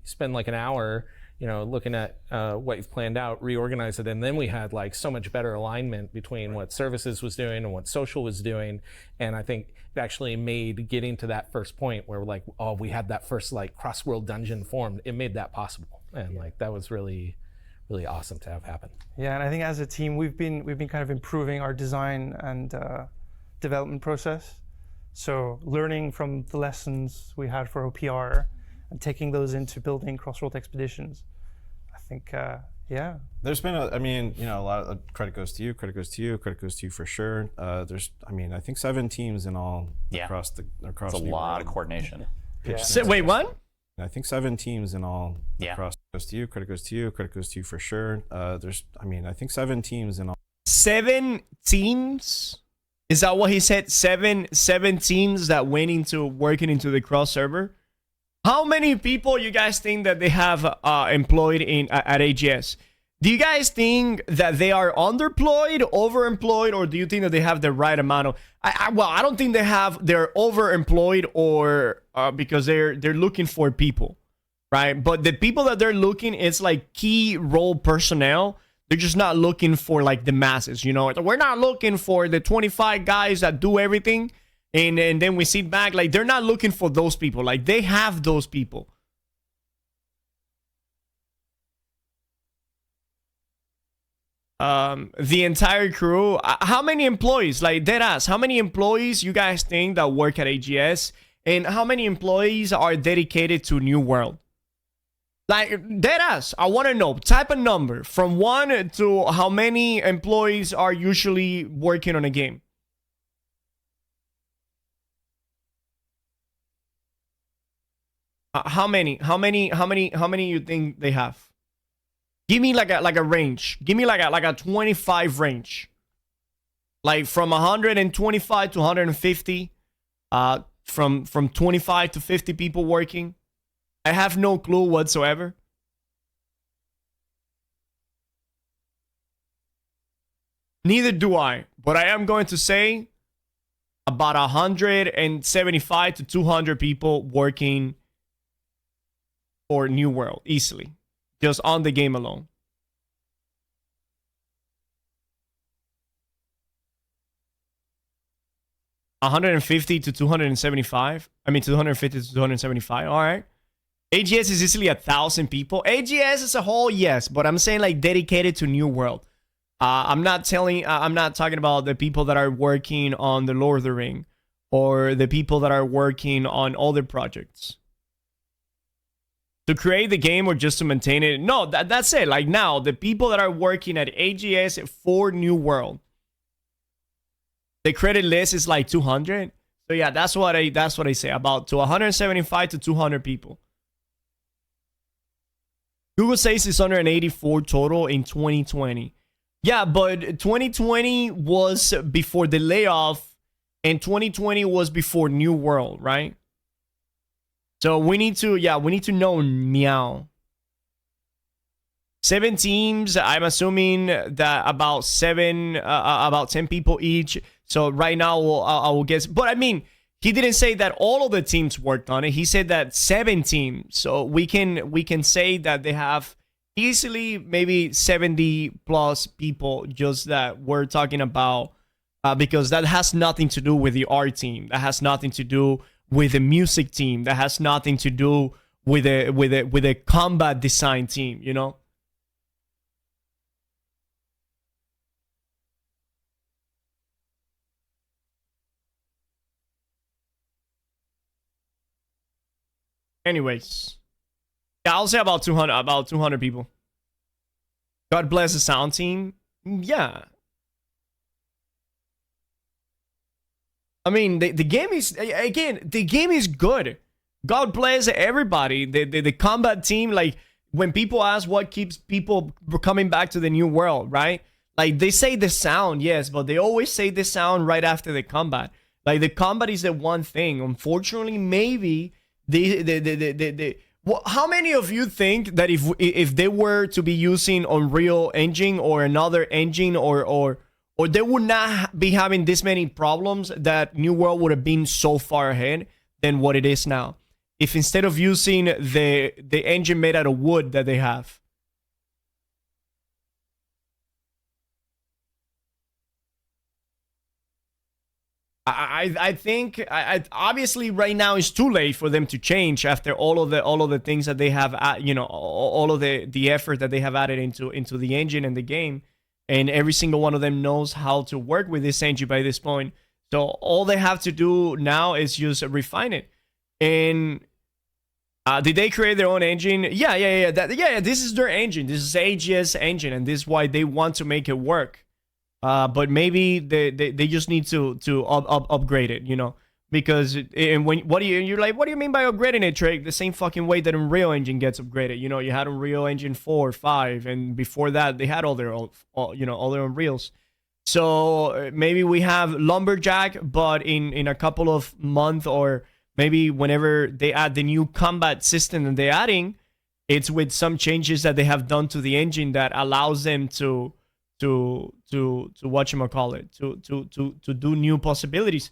spend like an hour, looking at what you've planned out, reorganize it. And then we had like so much better alignment between what services was doing and what social was doing. And I think it actually made getting to that first point where like, oh, we had that first like cross-world dungeon formed. It made that possible. And like, that was really, really awesome to have happen. Yeah, and I think as a team, we've been kind of improving our design and development process. So learning from the lessons we had for OPR and taking those into building cross-world expeditions, I think, yeah. There's been a lot of credit goes to you, credit goes to you, credit goes to you for sure. I think 7 teams in all across It's a lot of coordination. So, wait, what? I think 7 teams in all across. Goes to you, credit goes to you, credit goes to you for sure. I think 7 teams in all. 7 teams? Is that what he said? Seven teams that went into working into the cross server? How many people you guys think that they have employed at AGS? Do you guys think that they are underemployed, overemployed, or do you think that they have the right amount of? I don't think they're overemployed or because they're looking for people, right? But the people that they're looking, it's like key role personnel. They're just not looking for like the masses, We're not looking for the 25 guys that do everything. And then we sit back, like they're not looking for those people. Like they have those people. The entire crew. How many employees? Like deadass. How many employees you guys think that work at AGS? And how many employees are dedicated to New World? Like deadass. I want to know. Type a number from 1 to how many employees are usually working on a game. How many you think they have? Give me like a range. Give me like a 25 range. Like from 125 to 150. From 25 to 50 people working. I have no clue whatsoever. Neither do I, but I am going to say about 175 to 200 people working or New World easily, just on the game alone. $150 to $275. I mean, $250 to $275. All right. AGS is easily 1,000 people. AGS as a whole, yes, but I'm saying like dedicated to New World. I'm not talking about the people that are working on the Lord of the Ring or the people that are working on other projects. To create the game or just to maintain it? No, that's it. Like now, the people that are working at AGS for New World, the credit list is like 200. So yeah, that's what I say. About to 175 to 200 people. Google says it's 184 total in 2020. Yeah, but 2020 was before the layoff, and 2020 was before New World, right? So we need to know meow. 7 teams. I'm assuming that about 10 people each. So right now I will guess. But I mean, he didn't say that all of the teams worked on it. He said that 7 teams. So we can say that they have easily maybe 70 plus people just that we're talking about, because that has nothing to do with the art team. That has nothing to do with the music team. That has nothing to do with a combat design team, Anyways, yeah, I'll say about 200 people. God bless the sound team. Yeah. I mean, the game is, again, the game is good. God bless everybody. The combat team, like, when people ask what keeps people coming back to the New World, right? Like, they say the sound, yes, but they always say the sound right after the combat. Like, the combat is the one thing. Unfortunately, maybe How many of you think that if they were to be using Unreal Engine or another engine or they would not be having this many problems, that New World would have been so far ahead than what it is now? If instead of using the engine made out of wood that they have. I think obviously right now it's too late for them to change after all of the things that they have, all of the effort that they have added into the engine and the game, and every single one of them knows how to work with this engine by this point. So all they have to do now is just refine it. And did they create their own engine? Yeah. This is their engine. This is AGS engine, and this is why they want to make it work. But maybe they just need to upgrade it, because you're like, what do you mean by upgrading it, Trick? The same fucking way that Unreal Engine gets upgraded. You had Unreal Engine 4, 5, and before that they had all their own Unreals. So maybe we have Lumberjack, but in a couple of months, or maybe whenever they add the new combat system that they're adding, it's with some changes that they have done to the engine that allows them to whatchamacallit, to do new possibilities.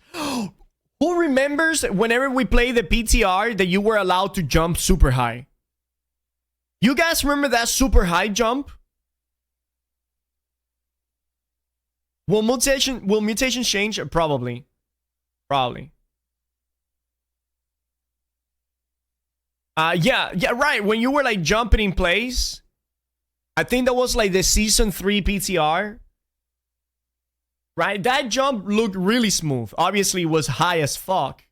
Who remembers whenever we play the PTR that you were allowed to jump super high? You guys remember that super high jump? Will mutations change? Probably. Yeah, right. When you were like jumping in place, I think that was like the season 3 PTR, right? That jump looked really smooth. Obviously, it was high as fuck.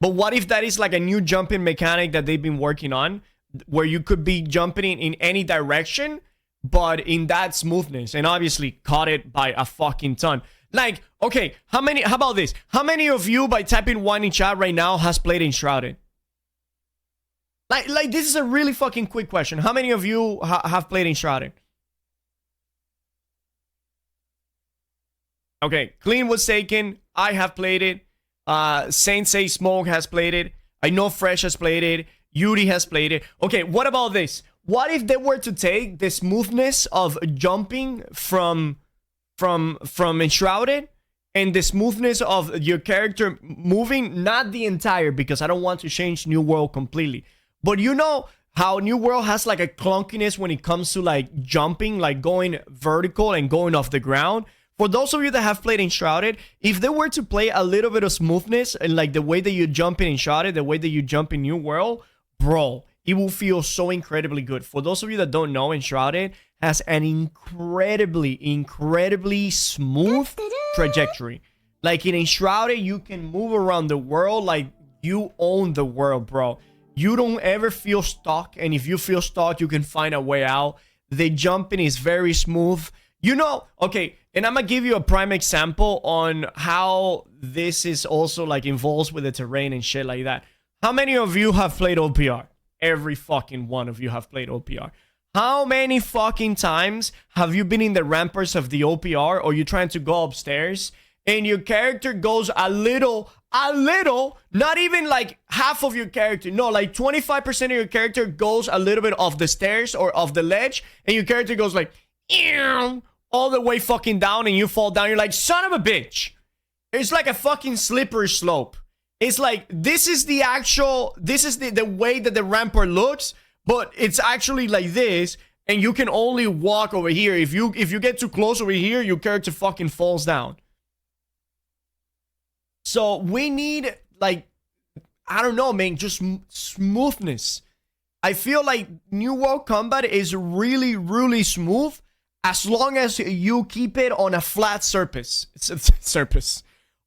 But what if that is like a new jumping mechanic that they've been working on, where you could be jumping in any direction, but in that smoothness, and obviously caught it by a fucking ton. Like, okay, how about this? How many of you, by typing 1 in chat right now, has played Enshrouded? Like this is a really fucking quick question. How many of you have played Enshrouded? Okay, Clean was taken. I have played it. Sensei Smoke has played it. I know Fresh has played it. Yuri has played it. Okay, what about this? What if they were to take the smoothness of jumping from Enshrouded and the smoothness of your character moving, not the entire, because I don't want to change New World completely. But you know how New World has like a clunkiness when it comes to like jumping, like going vertical and going off the ground. For those of you that have played Enshrouded, if they were to play a little bit of smoothness and like the way that you jump in Enshrouded, the way that you jump in New World, bro, it will feel so incredibly good. For those of you that don't know, Enshrouded has an incredibly smooth trajectory. Like in Enshrouded, you can move around the world like you own the world, bro. You don't ever feel stuck, and if you feel stuck, you can find a way out. The jumping is very smooth. Okay, and I'm gonna give you a prime example on how this is also like involved with the terrain and shit like that. How many of you have played OPR? Every fucking one of you have played OPR. How many fucking times have you been in the ramparts of the OPR, or you're trying to go upstairs and your character goes a little, not even like half of your character, no, like 25% of your character goes a little bit off the stairs or off the ledge, and your character goes like all the way fucking down, and you fall down. You're like, son of a bitch. It's like a fucking slippery slope. It's like, this is the way that the rampart looks, but it's actually like this, and you can only walk over here. If you get too close over here, your character fucking falls down. So we need, like, I don't know, man, just smoothness. I feel like New World Combat is really, really smooth as long as you keep it on a flat surface.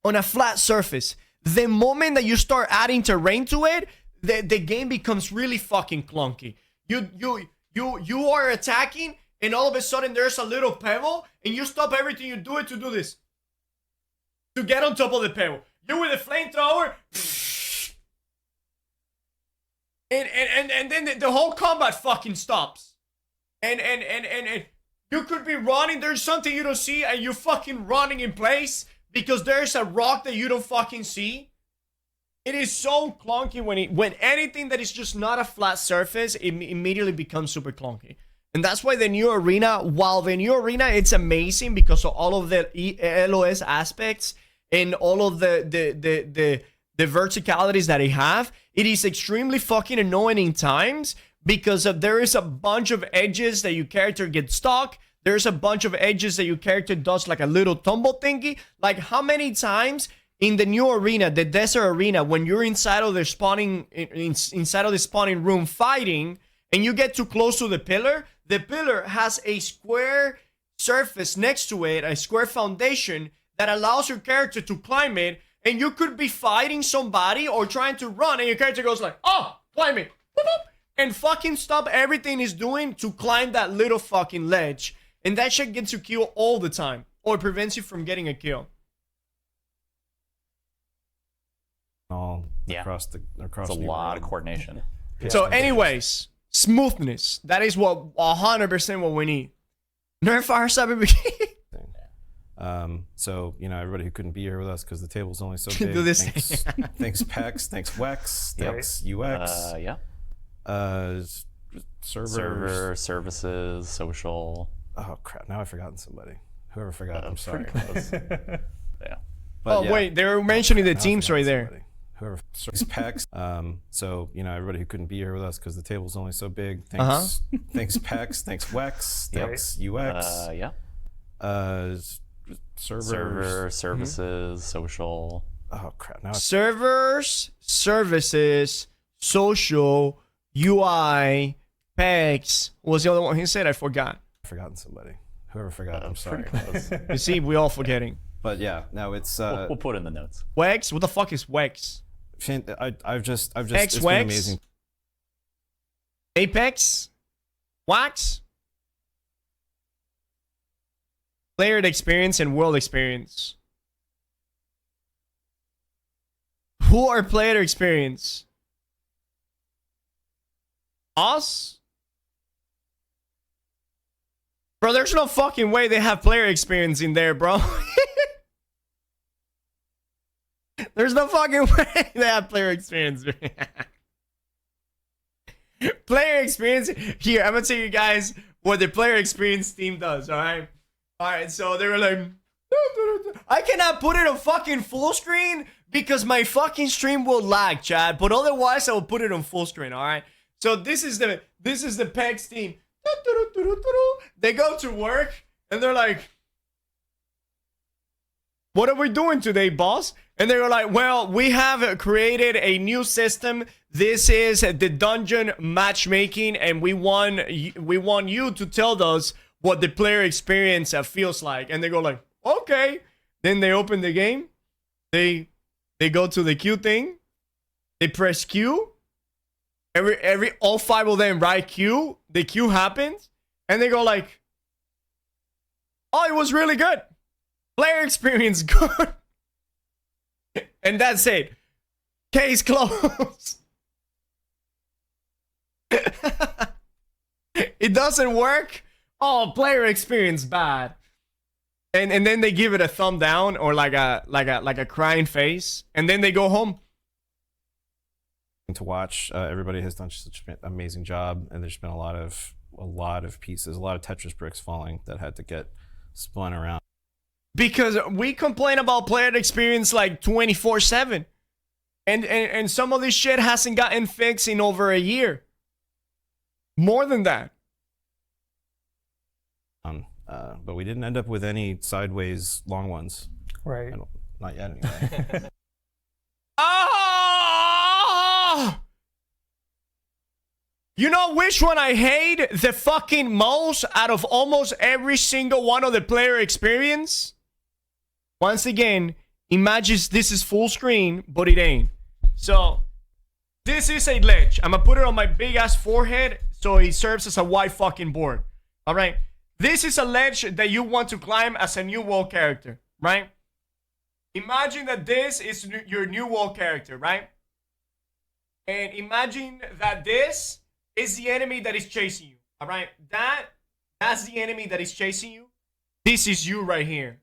On a flat surface. The moment that you start adding terrain to it, the game becomes really fucking clunky. You are attacking, and all of a sudden there's a little pebble, and you stop everything you do it to do this. To get on top of the pebble. You with a flamethrower, and then the whole combat fucking stops. And you could be running, there's something you don't see, and you're fucking running in place because there's a rock that you don't fucking see. It is so clunky when anything that is just not a flat surface, it immediately becomes super clunky. And that's why the new arena, while the new arena, it's amazing because of all of the LOS aspects and all of the verticalities that it have, it is extremely fucking annoying in times because there is a bunch of edges that your character gets stuck. There's a bunch of edges that your character does like a little tumble thingy. Like how many times in the new arena, the desert arena, when you're inside of the spawning inside of the spawning room fighting, and you get too close to the pillar has a square surface next to it, a square foundation that allows your character to climb it, and you could be fighting somebody or trying to run, and your character goes like, oh, climb it, boop, boop, and fucking stop everything he's doing to climb that little fucking ledge, and that shit gets you killed all the time, or prevents you from getting a kill. All Yeah. across It's a lot of coordination. So anyways, smoothness. That is what 100% what we need. Nerf fire cyber. So, you know, everybody who couldn't be here with us because the table's only so big. Do this. Thanks PEX, thanks WEX, thanks UX. Yeah. Servers. Services, social. Oh crap! Now I've forgotten somebody. Whoever forgot, I'm sorry. Yeah. But Oh yeah, wait, they were mentioning the now I teams forgot right there. somebody. Whoever PEX. So, you know, everybody who couldn't be here with us because the table's only so big. Thanks thanks PEX, thanks WEX, thanks UX. Yeah. Servers. Services, social. Oh crap! Now Servers, services, social, UI, PEX. What was the other one he said? I forgot. I've forgotten somebody. Whoever forgot, I'm sorry. You see, we all forgetting. But yeah, no, it's We'll put in the notes. Wex? What the fuck is Wex? I've just it's X-Wex? been amazing. Apex? Wax? Player experience and world experience. Who are player experience? Us? Bro, there's no fucking way they have player experience in there, bro. There's no fucking way they have player experience. Player experience. Here, I'm gonna tell you guys what the player experience team does, alright? Alright, so they were like, I cannot put it on fucking full screen because my fucking stream will lag, Chad. But otherwise, I will put it on full screen, alright? So this is the PEX team. They go to work and they're like, what are we doing today, boss? And they were like, well, we have created a new system. This is the dungeon matchmaking, and we want you to tell us what the player experience feels like. And they go like, okay. Then they open the game. They go to the queue thing. They press Q. All five of them write Q. The queue happens, and they go like, oh, it was really good. Player experience good. And that's it. Case closed. It doesn't work. Oh, player experience bad. And then they give it a thumb down or like a crying face, and then they go home. To watch, everybody has done such an amazing job, and there's been a lot of pieces, a lot of Tetris bricks falling that had to get spun around. Because we complain about player experience like 24/7. And some of this shit hasn't gotten fixed in over a year. More than that. But we didn't end up with any sideways long ones. Right. Not yet, anyway. Oh! You know which one I hate the fucking most out of almost every single one of the player experience? Once again, imagine this is full screen, but it ain't. So, this is a ledge. I'm gonna put it on my big ass forehead so it serves as a white fucking board. Alright? This is a ledge that you want to climb as a new world character, right? Imagine that this is your new world character, right? And imagine that this is the enemy that is chasing you, alright? That's the enemy that is chasing you. This is you right here.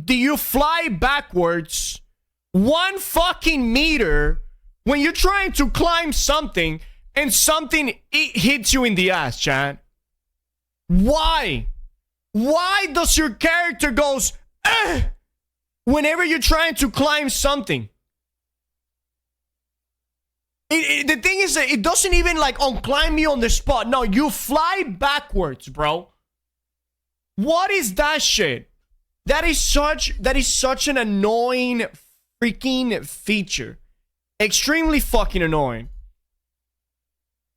do you fly backwards 1 fucking meter when you're trying to climb something and something hits you in the ass, chat? Why? Why does your character goes whenever you're trying to climb something? The thing is that it doesn't even like unclimb you on the spot. No, you fly backwards, bro. What is that shit? That is such an annoying freaking feature. Extremely fucking annoying.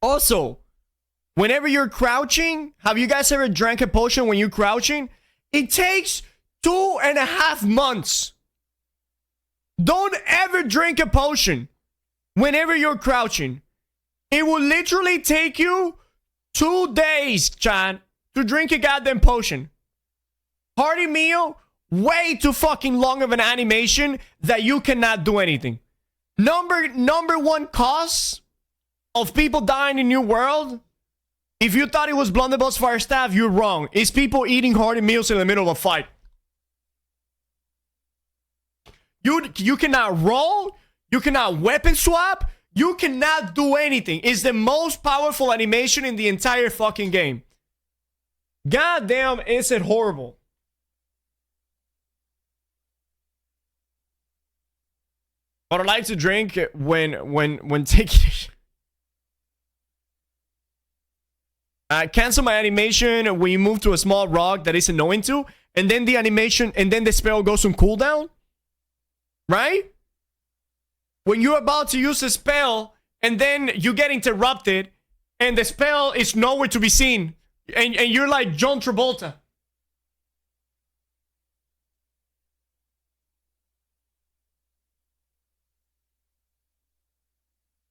Also, whenever you're crouching, have you guys ever drank a potion when you're crouching? It takes 2.5 months. Don't ever drink a potion whenever you're crouching. It will literally take you 2 days, chat, to drink a goddamn potion. Hearty meal, way too fucking long of an animation that you cannot do anything. Number one cause of people dying in New World, if you thought it was Blunderbuss Firestaff, you're wrong. It's people eating hearty meals in the middle of a fight. You cannot roll, you cannot weapon swap, you cannot do anything. It's the most powerful animation in the entire fucking game. God damn, is it horrible. But I like to drink when taking cancel my animation when you move to a small rock that is annoying to, and then the animation and then the spell goes on cooldown. Right? When you're about to use a spell and then you get interrupted and the spell is nowhere to be seen, and you're like John Travolta.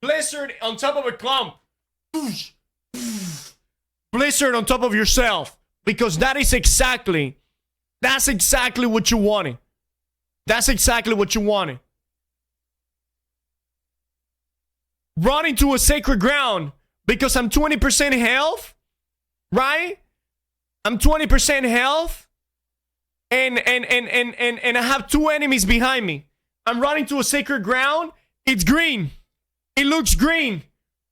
Blizzard on top of a clump. Blizzard on top of yourself. Because that's exactly what you wanted. That's exactly what you wanted. Running to a sacred ground because I'm 20% health, right? I'm 20% health, and I have 2 enemies behind me. I'm running to a sacred ground. It's green. It looks green.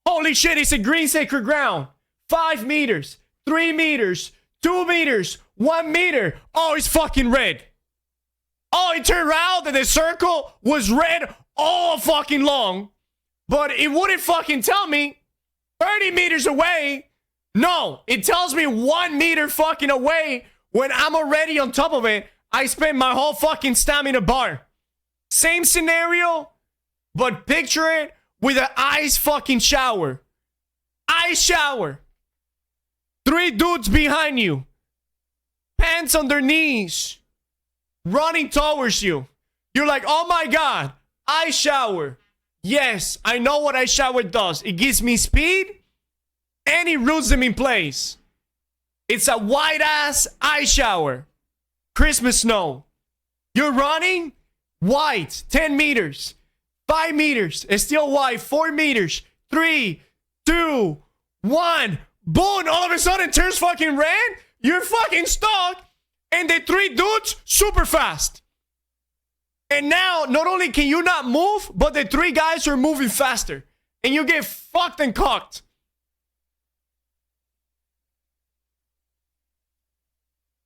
Holy shit, it's a green sacred ground. 5 meters, 3 meters, 2 meters, 1 meter. Oh, it's fucking red. Oh, it turned out that the circle was red all fucking long, but it wouldn't fucking tell me 30 meters away. No, it tells me 1 meter fucking away when I'm already on top of it. I spent my whole fucking stamina bar. Same scenario, but picture it with an ice fucking shower. Ice shower. 3 dudes behind you. Pants on their knees. Running towards you. You're like, oh my god, ice shower. Yes, I know what ice shower does. It gives me speed and it roots them in place. It's a white ass ice shower. Christmas snow. You're running, white, 10 meters, 5 meters, it's still white, 4 meters, 3, 2, 1, boom, all of a sudden it turns fucking red. You're fucking stuck. And the 3 dudes, super fast. And now, not only can you not move, but the 3 guys are moving faster. And you get fucked and cocked.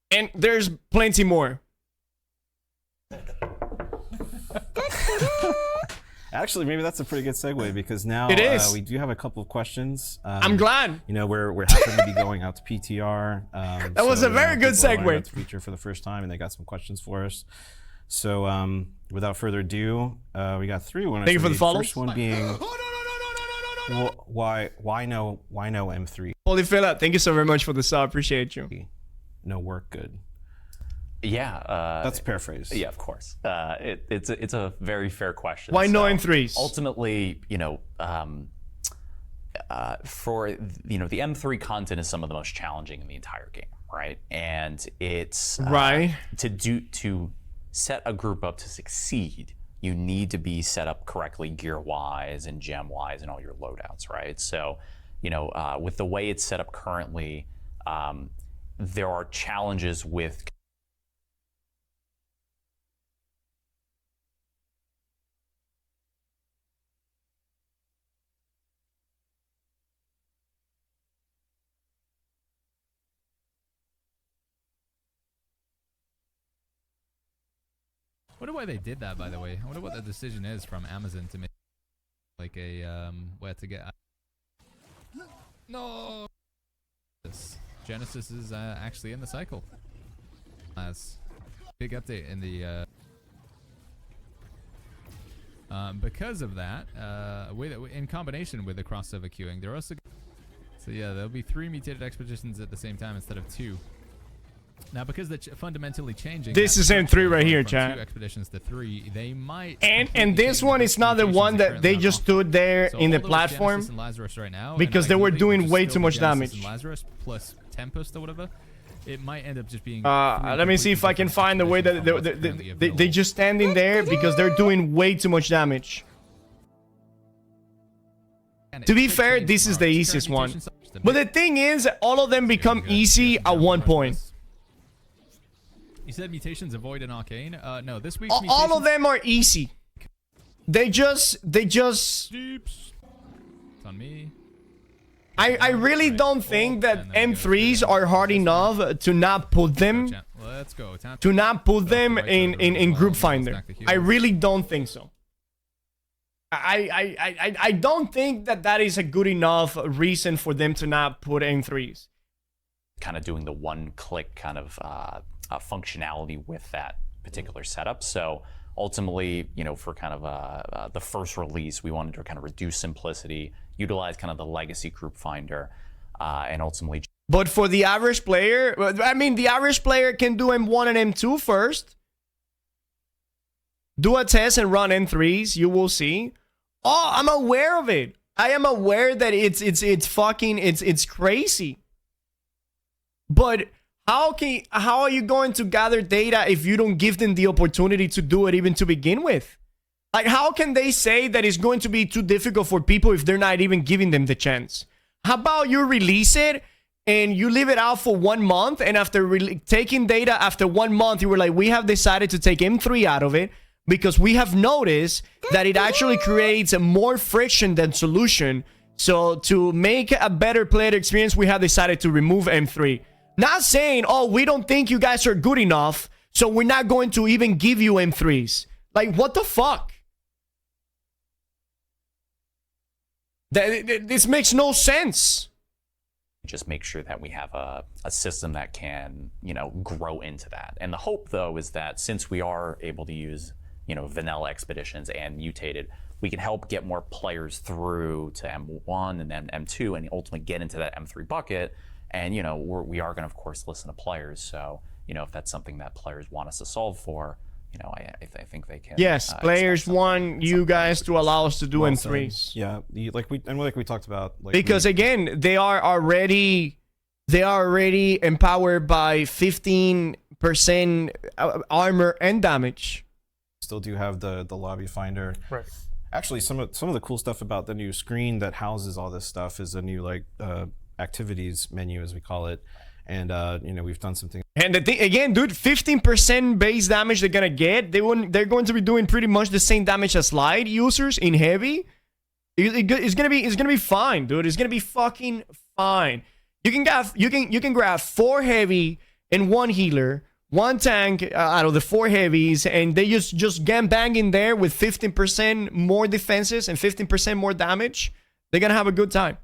And there's plenty more. Actually, maybe that's a pretty good segue because now it is. We do have a couple of questions. I'm glad. You know, we're happy to be going out to PTR. That was a very good segue. Feature for the first time, and they got some questions for us. So, without further ado, we got 3 winners. Thank you for the follow. First one being, why no M3? Holy fella, thank you so very much for the sub. Appreciate you. No work good. Yeah, that's a paraphrase. Yeah, of course. It's a very fair question. Why no M3s? Ultimately, you know, for the M3 content is some of the most challenging in the entire game, right? And it's right to set a group up to succeed. You need to be set up correctly, gear-wise and gem-wise, and all your loadouts, right? So, you know, with the way it's set up currently, there are challenges with Wonder why they did that, by the way. I wonder what the decision is from Amazon to make like a where to get. No. Genesis is actually in the cycle. As big update in the. Because of that, in combination with the crossover queuing, there are also. So yeah, there'll be 3 mutated expeditions at the same time instead of 2. Now, because they're fundamentally changing. This is M3 right here, from chat. 2 expeditions to 3, they might. And this one is not the one that they just stood there in the platform right now, because they were doing way too much damage. Lazarus plus Tempest or whatever. It might end up just being. Let me see if I can find the way that they just standing there because they're doing way too much damage. To be fair, this is the easiest one. But the thing is, all of them become easy at one point. You said mutations avoid an arcane. No, this week's all of them are easy. They just. Deeps. It's on me. I really don't think that M3s are hard enough to not put them. Let's go. To not put them in Group Finder. I really don't think so. I don't think that is a good enough reason for them to not put M3s. Kind of doing the one-click kind of functionality with that particular setup. So ultimately, you know, for kind of the first release, we wanted to kind of reduce simplicity, utilize kind of the legacy group finder, and ultimately. But for the average player, I mean, the average player can do M1 and M2 first. Do a test and run M3s. You will see. Oh, I'm aware of it. I am aware that it's crazy. But how are you going to gather data if you don't give them the opportunity to do it even to begin with? Like, how can they say that it's going to be too difficult for people if they're not even giving them the chance? How about you release it and you leave it out for 1 month, and after taking data after 1 month, you were like, we have decided to take M3 out of it because we have noticed that it actually creates more friction than solution. So to make a better player experience, we have decided to remove M3. Not saying, oh, we don't think you guys are good enough, so we're not going to even give you M3s. Like, what the fuck? This makes no sense. Just make sure that we have a system that can, you know, grow into that. And the hope, though, is that since we are able to use, you know, vanilla expeditions and mutated, we can help get more players through to M1 and then M2 and ultimately get into that M3 bucket. And, you know, we are going to, of course, listen to players. So, you know, if that's something that players want us to solve for, you know, I think they can. Yes, players want you guys to allow us to do M3s. Yeah, like we talked about. Like because again, they are already empowered by 15% armor and damage. Still do have the lobby finder. Right. Actually, some of the cool stuff about the new screen that houses all this stuff is a new like activities menu, as we call it. And you know, we've done something. And the thing again, dude, 15% base damage they're gonna get. They're going to be doing pretty much the same damage as light users in heavy. It's gonna be fine, dude. It's gonna be fucking fine. You can grab 4 heavy and 1 healer, 1 tank out of the 4 heavies, and they just gang bang in there with 15% more defenses and 15% more damage. They're gonna have a good time.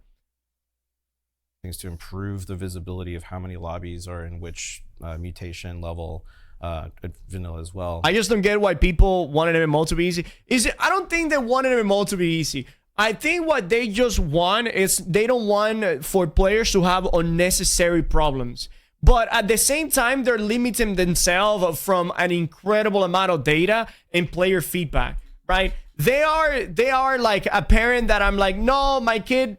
Things to improve the visibility of how many lobbies are in which mutation level, vanilla as well. I just don't get why people wanted MMO to be easy. I don't think they wanted MMO to be easy. I think what they just want is they don't want for players to have unnecessary problems. But at the same time, they're limiting themselves from an incredible amount of data and player feedback, right? They are like a parent that I'm like, no, my kid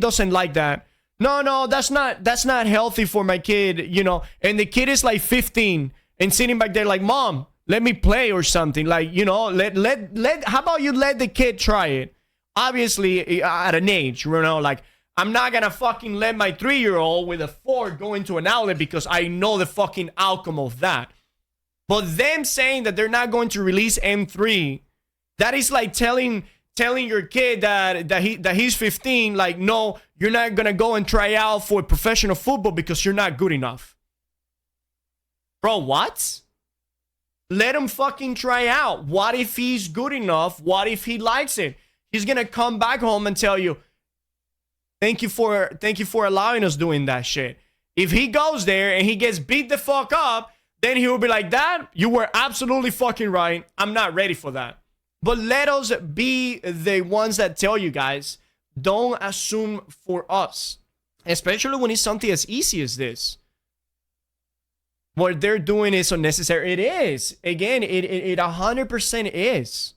doesn't like that. No, that's not healthy for my kid, you know. And the kid is like 15 and sitting back there like, Mom, let me play or something. Like, you know, how about you let the kid try it? Obviously, at an age, you know, like, I'm not gonna fucking let my 3-year-old with a 4 go into an outlet because I know the fucking outcome of that. But them saying that they're not going to release M3, that is like telling your kid that he's 15, like, no, you're not gonna go and try out for professional football because you're not good enough. Bro, what? Let him fucking try out. What if he's good enough? What if he likes it? He's gonna come back home and tell you, thank you for allowing us doing that shit. If he goes there and he gets beat the fuck up, then he will be like, Dad, you were absolutely fucking right. I'm not ready for that. But let us be the ones that tell you guys, don't assume for us. Especially when it's something as easy as this. What they're doing is unnecessary. It is. Again, it 100% is.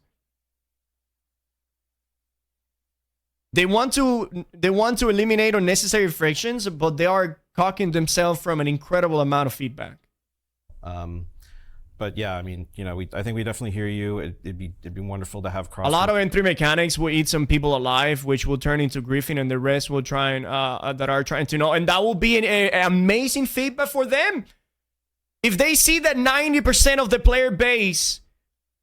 They want to eliminate unnecessary frictions, but they are cocking themselves from an incredible amount of feedback. But yeah, I mean, you know, I think we definitely hear you. It'd be wonderful to have cross. A lot of M3 mechanics will eat some people alive, which will turn into Griffin, and the rest will try and that are trying to know, and that will be an amazing feedback for them. If they see that 90% of the player base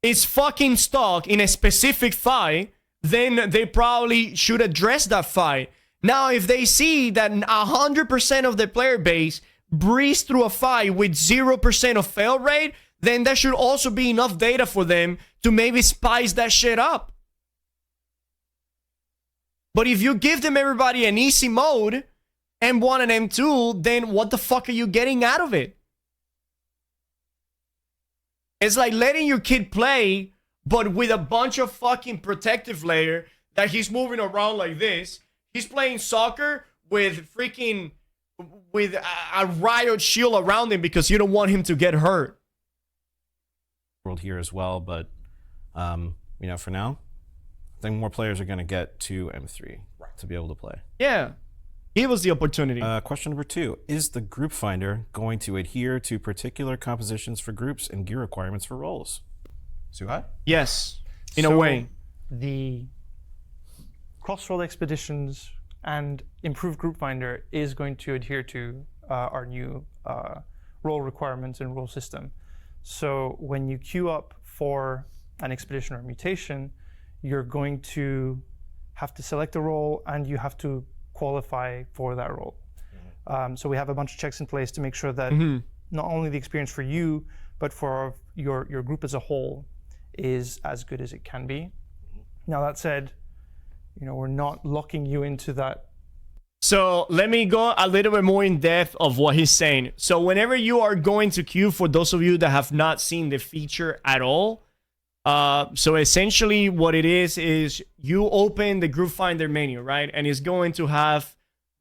is fucking stuck in a specific fight, then they probably should address that fight. Now, if they see that 100% of the player base breeze through a fight with 0% of fail rate, then that should also be enough data for them to maybe spice that shit up. But if you give them everybody an easy mode, M1 and M2, then what the fuck are you getting out of it? It's like letting your kid play, but with a bunch of fucking protective layer that he's moving around like this. He's playing soccer with freaking, with a riot shield around him because you don't want him to get hurt. World here as well, but you know, for now, I think more players are going to get to M3 to be able to play. Yeah, give us the opportunity. Question number 2: is the group finder going to adhere to particular compositions for groups and gear requirements for roles? Suhai? Yes, in a way. The cross-role expeditions and improved group finder is going to adhere to our new role requirements and role system. So when you queue up for an expedition or mutation, you're going to have to select a role and you have to qualify for that role. So we have a bunch of checks in place to make sure that not only the experience for you, but for your group as a whole is as good as it can be. Now that said, you know, we're not locking you into that. So let me go a little bit more in depth of what he's saying. So whenever you are going to queue, for those of you that have not seen the feature at all, so essentially what it is you open the group finder menu, right? And it's going to have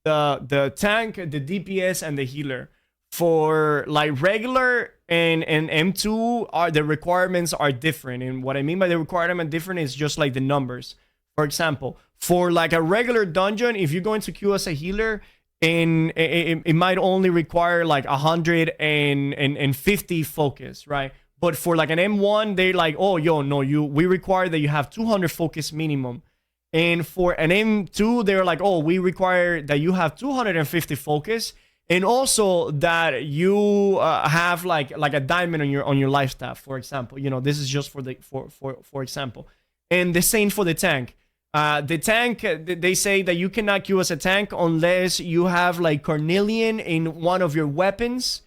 the tank, the DPS, and the healer. For like regular and M2, the requirements are different. And what I mean by the requirement different is just like the numbers. For example, for like a regular dungeon, if you're going to queue as a healer, and it might only require like 150 focus, right? But for like an M1, they're like, oh, yo, no, we require that you have 200 focus minimum. And for an M2, they're like, oh, we require that you have 250 focus, and also that you have like a diamond on your life staff, for example. You know, this is just for example. And the same for the tank. The tank, they say that you cannot queue as a tank unless you have like Carnelian in one of your weapons,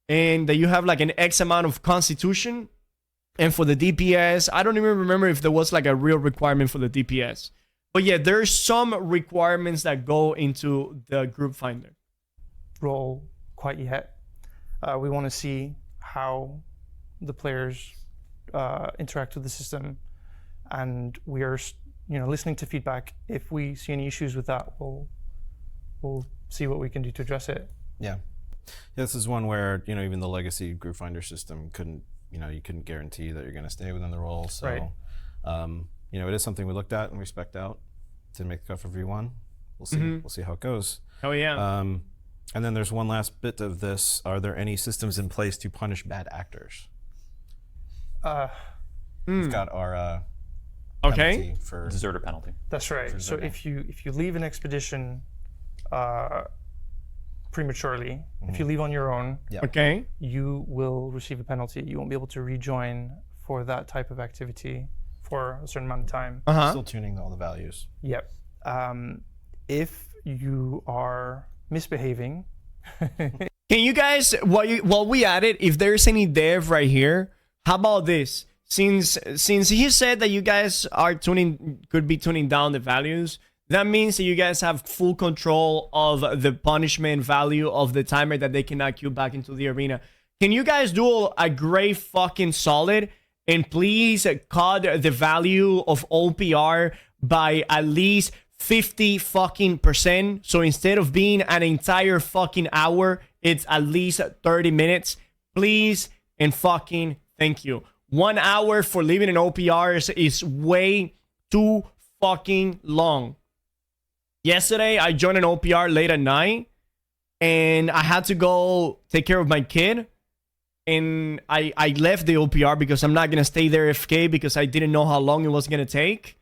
and that you have like an X amount of constitution. And for the DPS, I don't even remember if there was like a real requirement for the DPS. But yeah, there's some requirements that go into the group finder. Role quite yet. We want to see how the players interact with the system, and we are, you know, listening to feedback. If we see any issues with that, we'll see what we can do to address it. Yeah, this is one where, you know, even the legacy group finder system couldn't, you know, you couldn't guarantee that you're going to stay within the role. So, right. You know, it is something we looked at and we spec'd out to make the cut for V1. We'll see. We'll see how it goes. Oh yeah. And then there's one last bit of this. Are there any systems in place to punish bad actors? We've got our penalty for Deserter penalty. That's right. So if you leave an expedition prematurely, if you leave on your own, Okay. you will receive a penalty. You won't be able to rejoin for that type of activity for a certain amount of time. still tuning all the values. Yep. If you are misbehaving, Can you guys, while we at it, if there's any dev right here, how about this? Since he said that you guys could be tuning down the values, that means that you guys have full control of the punishment value of the timer that they cannot queue back into the arena. Can you guys do a great fucking solid and please cut the value of OPR by at least 50 fucking %? So instead of being an entire fucking hour, it's at least 30 minutes. Please and fucking thank you. 1 hour for leaving an OPR is way too fucking long. Yesterday, I joined an OPR late at night, and I had to go take care of my kid. And I left the OPR because I'm not going to stay there AFK because I didn't know how long it was going to take.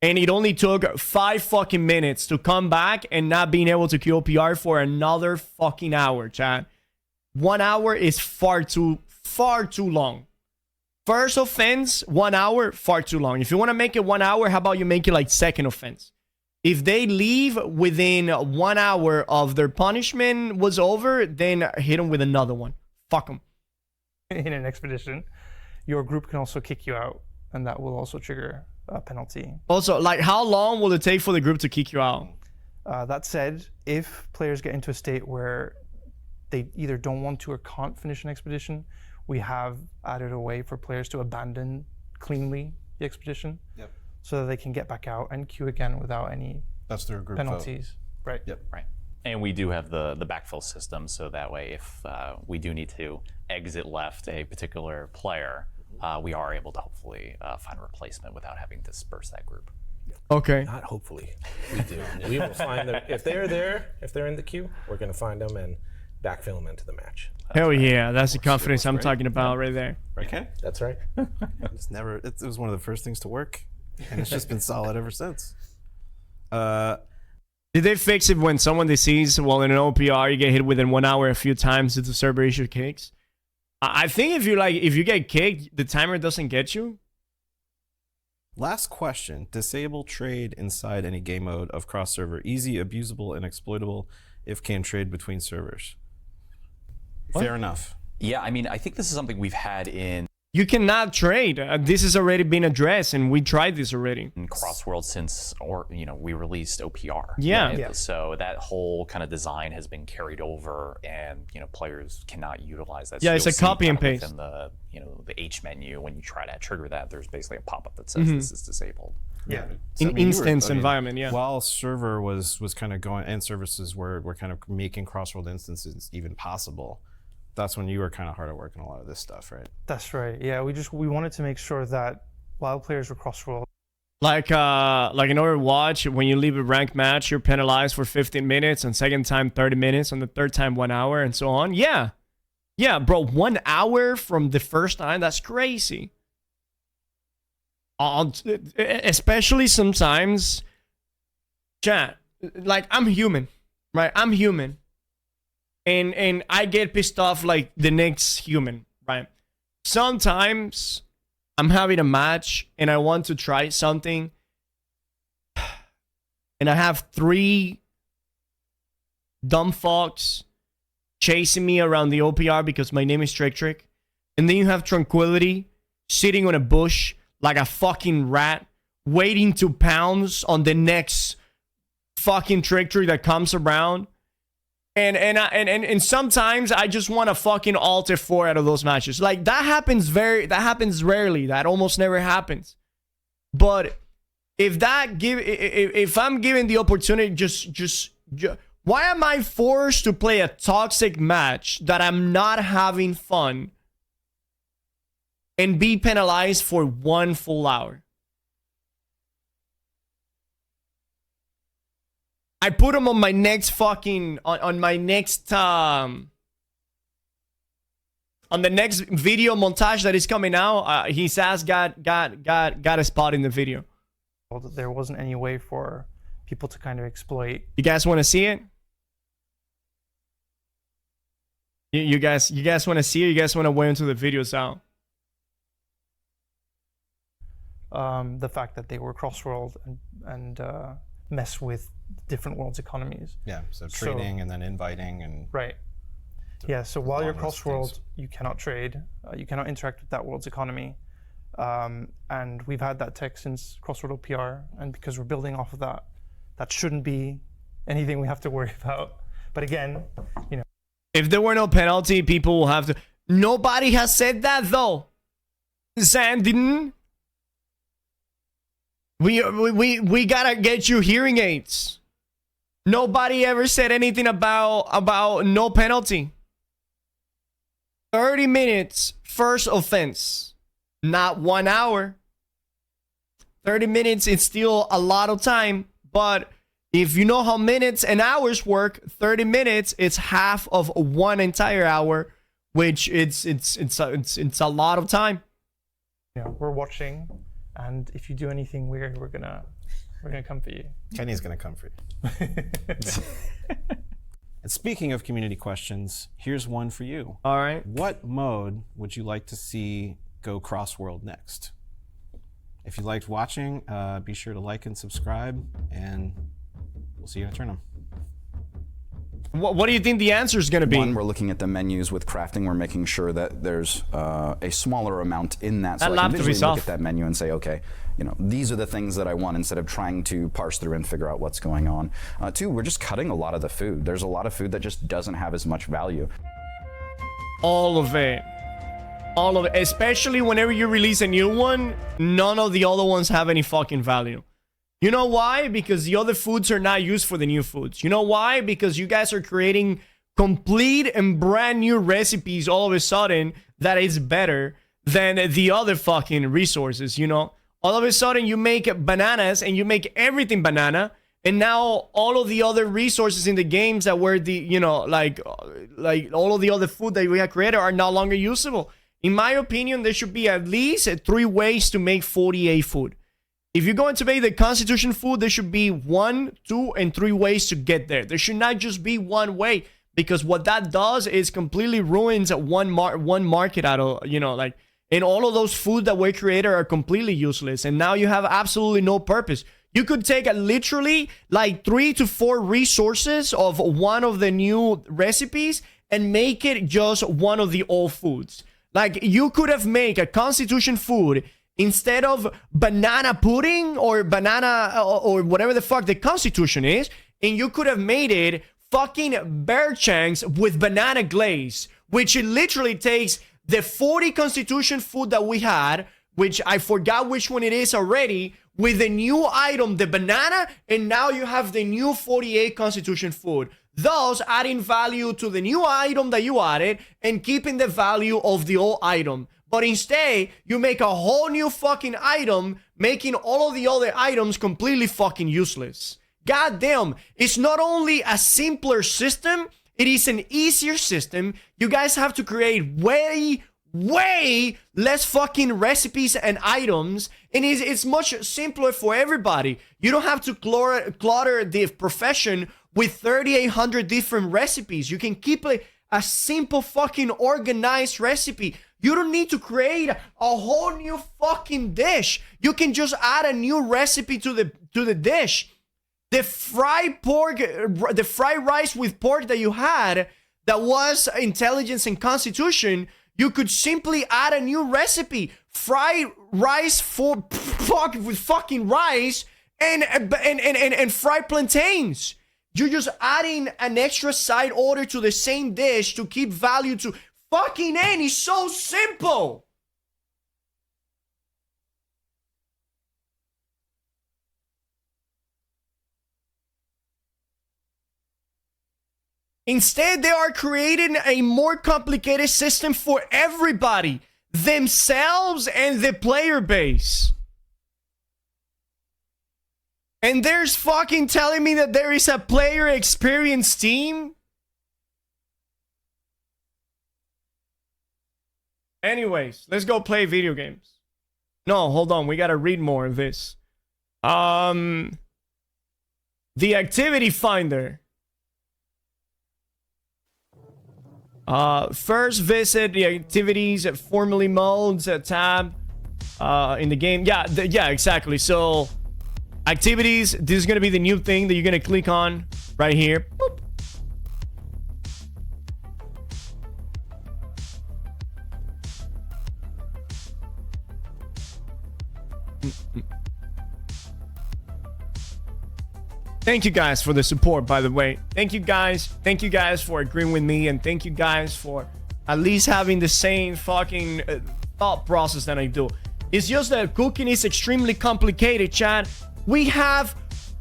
And it only took 5 fucking minutes to come back and not being able to queue OPR for another fucking hour, chat. 1 hour is far too long. First offense, 1 hour, far too long. If you want to make it 1 hour, how about you make it like second offense? If they leave within 1 hour of their punishment was over, then hit them with another one. Fuck them. In an expedition, your group can also kick you out, and that will also trigger a penalty. Also, like, how long will it take for the group to kick you out? That said, if players get into a state where they either don't want to or can't finish an expedition, we have added a way for players to abandon cleanly the expedition, so that they can get back out and queue again without any penalties. Right. Yep. Right. And we do have the backfill system, so that way if we do need to exit left a particular player, we are able to hopefully find a replacement without having to disperse that group. Okay. Not hopefully. We do. We will find them. If they're there, if they're in the queue, we're going to find them and backfill them into the match. Hell yeah, that's the confidence I'm talking about right there. Okay. That's right. It was one of the first things to work, and it's just been solid ever since. Did they fix it when someone deceased while in an OPR, you get hit within 1 hour a few times due to server issue kicks? I think if you get kicked, the timer doesn't get you. Last question. Disable trade inside any game mode of cross server. Easy, abusable, and exploitable if can trade between servers. What? Fair enough. Yeah, I mean, I think this is something we've had in You cannot trade. This has already been addressed, and we tried this already. Crossworld since, we released OPR. Yeah. Right? Yeah. So that whole kind of design has been carried over, and players cannot utilize that. So Yeah, it's you'll a see copy and kind of paste. within the H menu, when you try to trigger that, there's basically a pop-up that says this is disabled. Yeah. So, In instance environment, yeah. While server was kind of going, and services were kind of making crossworld instances even possible, that's when you were kind of hard at work on a lot of this stuff, right? That's right. Yeah, we wanted to make sure that while players were crossworld, Like in Overwatch, when you leave a ranked match, you're penalized for 15 minutes, and second time 30 minutes, and the third time 1 hour, and so on. Yeah. Yeah, bro, 1 hour from the first time, that's crazy. Especially sometimes, chat, like, I'm human, right? I'm human. And I get pissed off like the next human, right? Sometimes I'm having a match and I want to try something, and I have 3 dumb fucks chasing me around the OPR because my name is TrickTrick. And then you have Tranquility sitting on a bush like a fucking rat, waiting to pounce on the next fucking TrickTrick that comes around. And sometimes I just want to fucking alt F4 out of those matches. Like, that happens rarely. That almost never happens. But if I'm given the opportunity, just why am I forced to play a toxic match that I'm not having fun and be penalized for 1 full hour? I put him on my next fucking on my next on the next video montage that is coming out. His ass got a spot in the video. there wasn't any way for people to kind of exploit. You guys want to see it? You guys want to see it? You guys want to wait until the video's out? The fact that they were cross-world and mess with different worlds' economies. Yeah, so trading and then inviting and Right. Yeah, so while you're long list of cross-world, things. you cannot trade, you cannot interact with that world's economy. And we've had that tech since cross-world OPR, and because we're building off of that, that shouldn't be anything we have to worry about. But again, you know. If there were no penalty, people will have to... Nobody has said that, though. Zan didn't. We gotta get you hearing aids. Nobody ever said anything about no penalty. 30 minutes, first offense. Not 1 hour. 30 minutes is still a lot of time, but if you know how minutes and hours work, 30 minutes it's half of one entire hour, which it's a lot of time. You know, we're watching, and if you do anything weird, we're gonna come for you. Kenny's gonna come for you. And speaking of community questions, here's one for you. All right. What mode would you like to see go cross-world next? If you liked watching, be sure to like and subscribe, and we'll see you in a tournament. What do you think the answer is going to be? One, we're looking at the menus with crafting. We're making sure that there's a smaller amount in that, so I can visually look at that menu and say, okay, you know, these are the things that I want, instead of trying to parse through and figure out what's going on. Two, we're just cutting a lot of the food. There's a lot of food that just doesn't have as much value. All of it. All of it. Especially whenever you release a new one, none of the other ones have any fucking value. You know why? Because the other foods are not used for the new foods. You know why? Because you guys are creating complete and brand new recipes all of a sudden that is better than the other fucking resources, you know? All of a sudden you make bananas and you make everything banana, and now all of the other resources in the games that were the, you know, like all of the other food that we have created are no longer usable. In my opinion, there should be at least 3 ways to make 48 food. If you're going to make the Constitution food, there should be 1, 2, and 3 ways to get there. There should not just be one way, because what that does is completely ruins one market out of, you know, like, and all of those food that were created are completely useless, and now you have absolutely no purpose. You could take literally like 3 to 4 resources of one of the new recipes and make it just one of the old foods. Like, you could have made a Constitution food instead of banana pudding or banana or whatever the fuck the Constitution is, and you could have made it fucking bear chanks with banana glaze, which it literally takes the 40 Constitution food that we had, which I forgot which one it is already, with the new item, the banana, and now you have the new 48 Constitution food. Thus, adding value to the new item that you added and keeping the value of the old item. But instead, you make a whole new fucking item, making all of the other items completely fucking useless. God damn, it's not only a simpler system, it is an easier system. You guys have to create way less fucking recipes and items, and it's much simpler for everybody. You don't have to clutter the profession with 3,800 different recipes. You can keep a simple fucking organized recipe. You don't need to create a whole new fucking dish. You can just add a new recipe to the dish. The fried pork, the fried rice with pork that you had, that was intelligence and constitution, you could simply add a new recipe. Fried rice for fuck with fucking rice and fried plantains. You're just adding an extra side order to the same dish to keep value to fucking end. It's so simple. Instead, they are creating a more complicated system for everybody, themselves and the player base. And there's fucking telling me that there is a player experience team? Anyways, let's go play video games. No, hold on. We gotta read more of this. The activity finder. First visit the activities at formerly modes tab in the game. Yeah, exactly. So activities, this is gonna be the new thing that you're gonna click on right here. Boop. Thank you guys for the support, by the way. Thank you guys. Thank you guys for agreeing with me. And thank you guys for at least having the same fucking thought process that I do. It's just that cooking is extremely complicated, chat. We have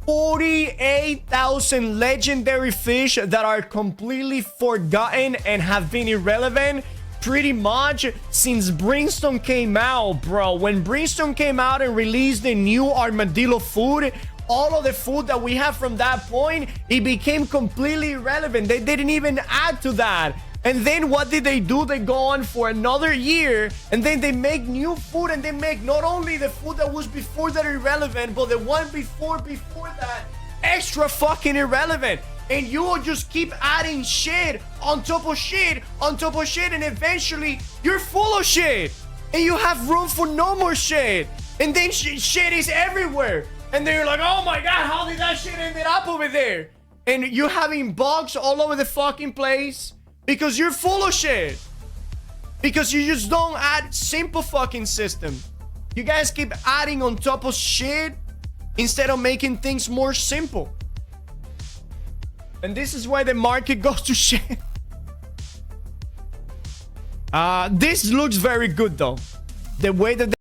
48,000 legendary fish that are completely forgotten and have been irrelevant pretty much since Brimstone came out, bro. When Brimstone came out and released the new armadillo food, all of the food that we have from that point, it became completely irrelevant. They didn't even add to that. And then what did they do? They go on for another year, and then they make new food, and they make not only the food that was before that irrelevant, but the one before that extra fucking irrelevant. And you will just keep adding shit on top of shit on top of shit, and eventually you're full of shit, and you have room for no more shit. And then shit is everywhere. And then you're like, oh my god, how did that shit ended up over there? And you're having bugs all over the fucking place because you're full of shit. Because you just don't add simple fucking system. You guys keep adding on top of shit instead of making things more simple. And this is why the market goes to shit. This looks very good though. The way that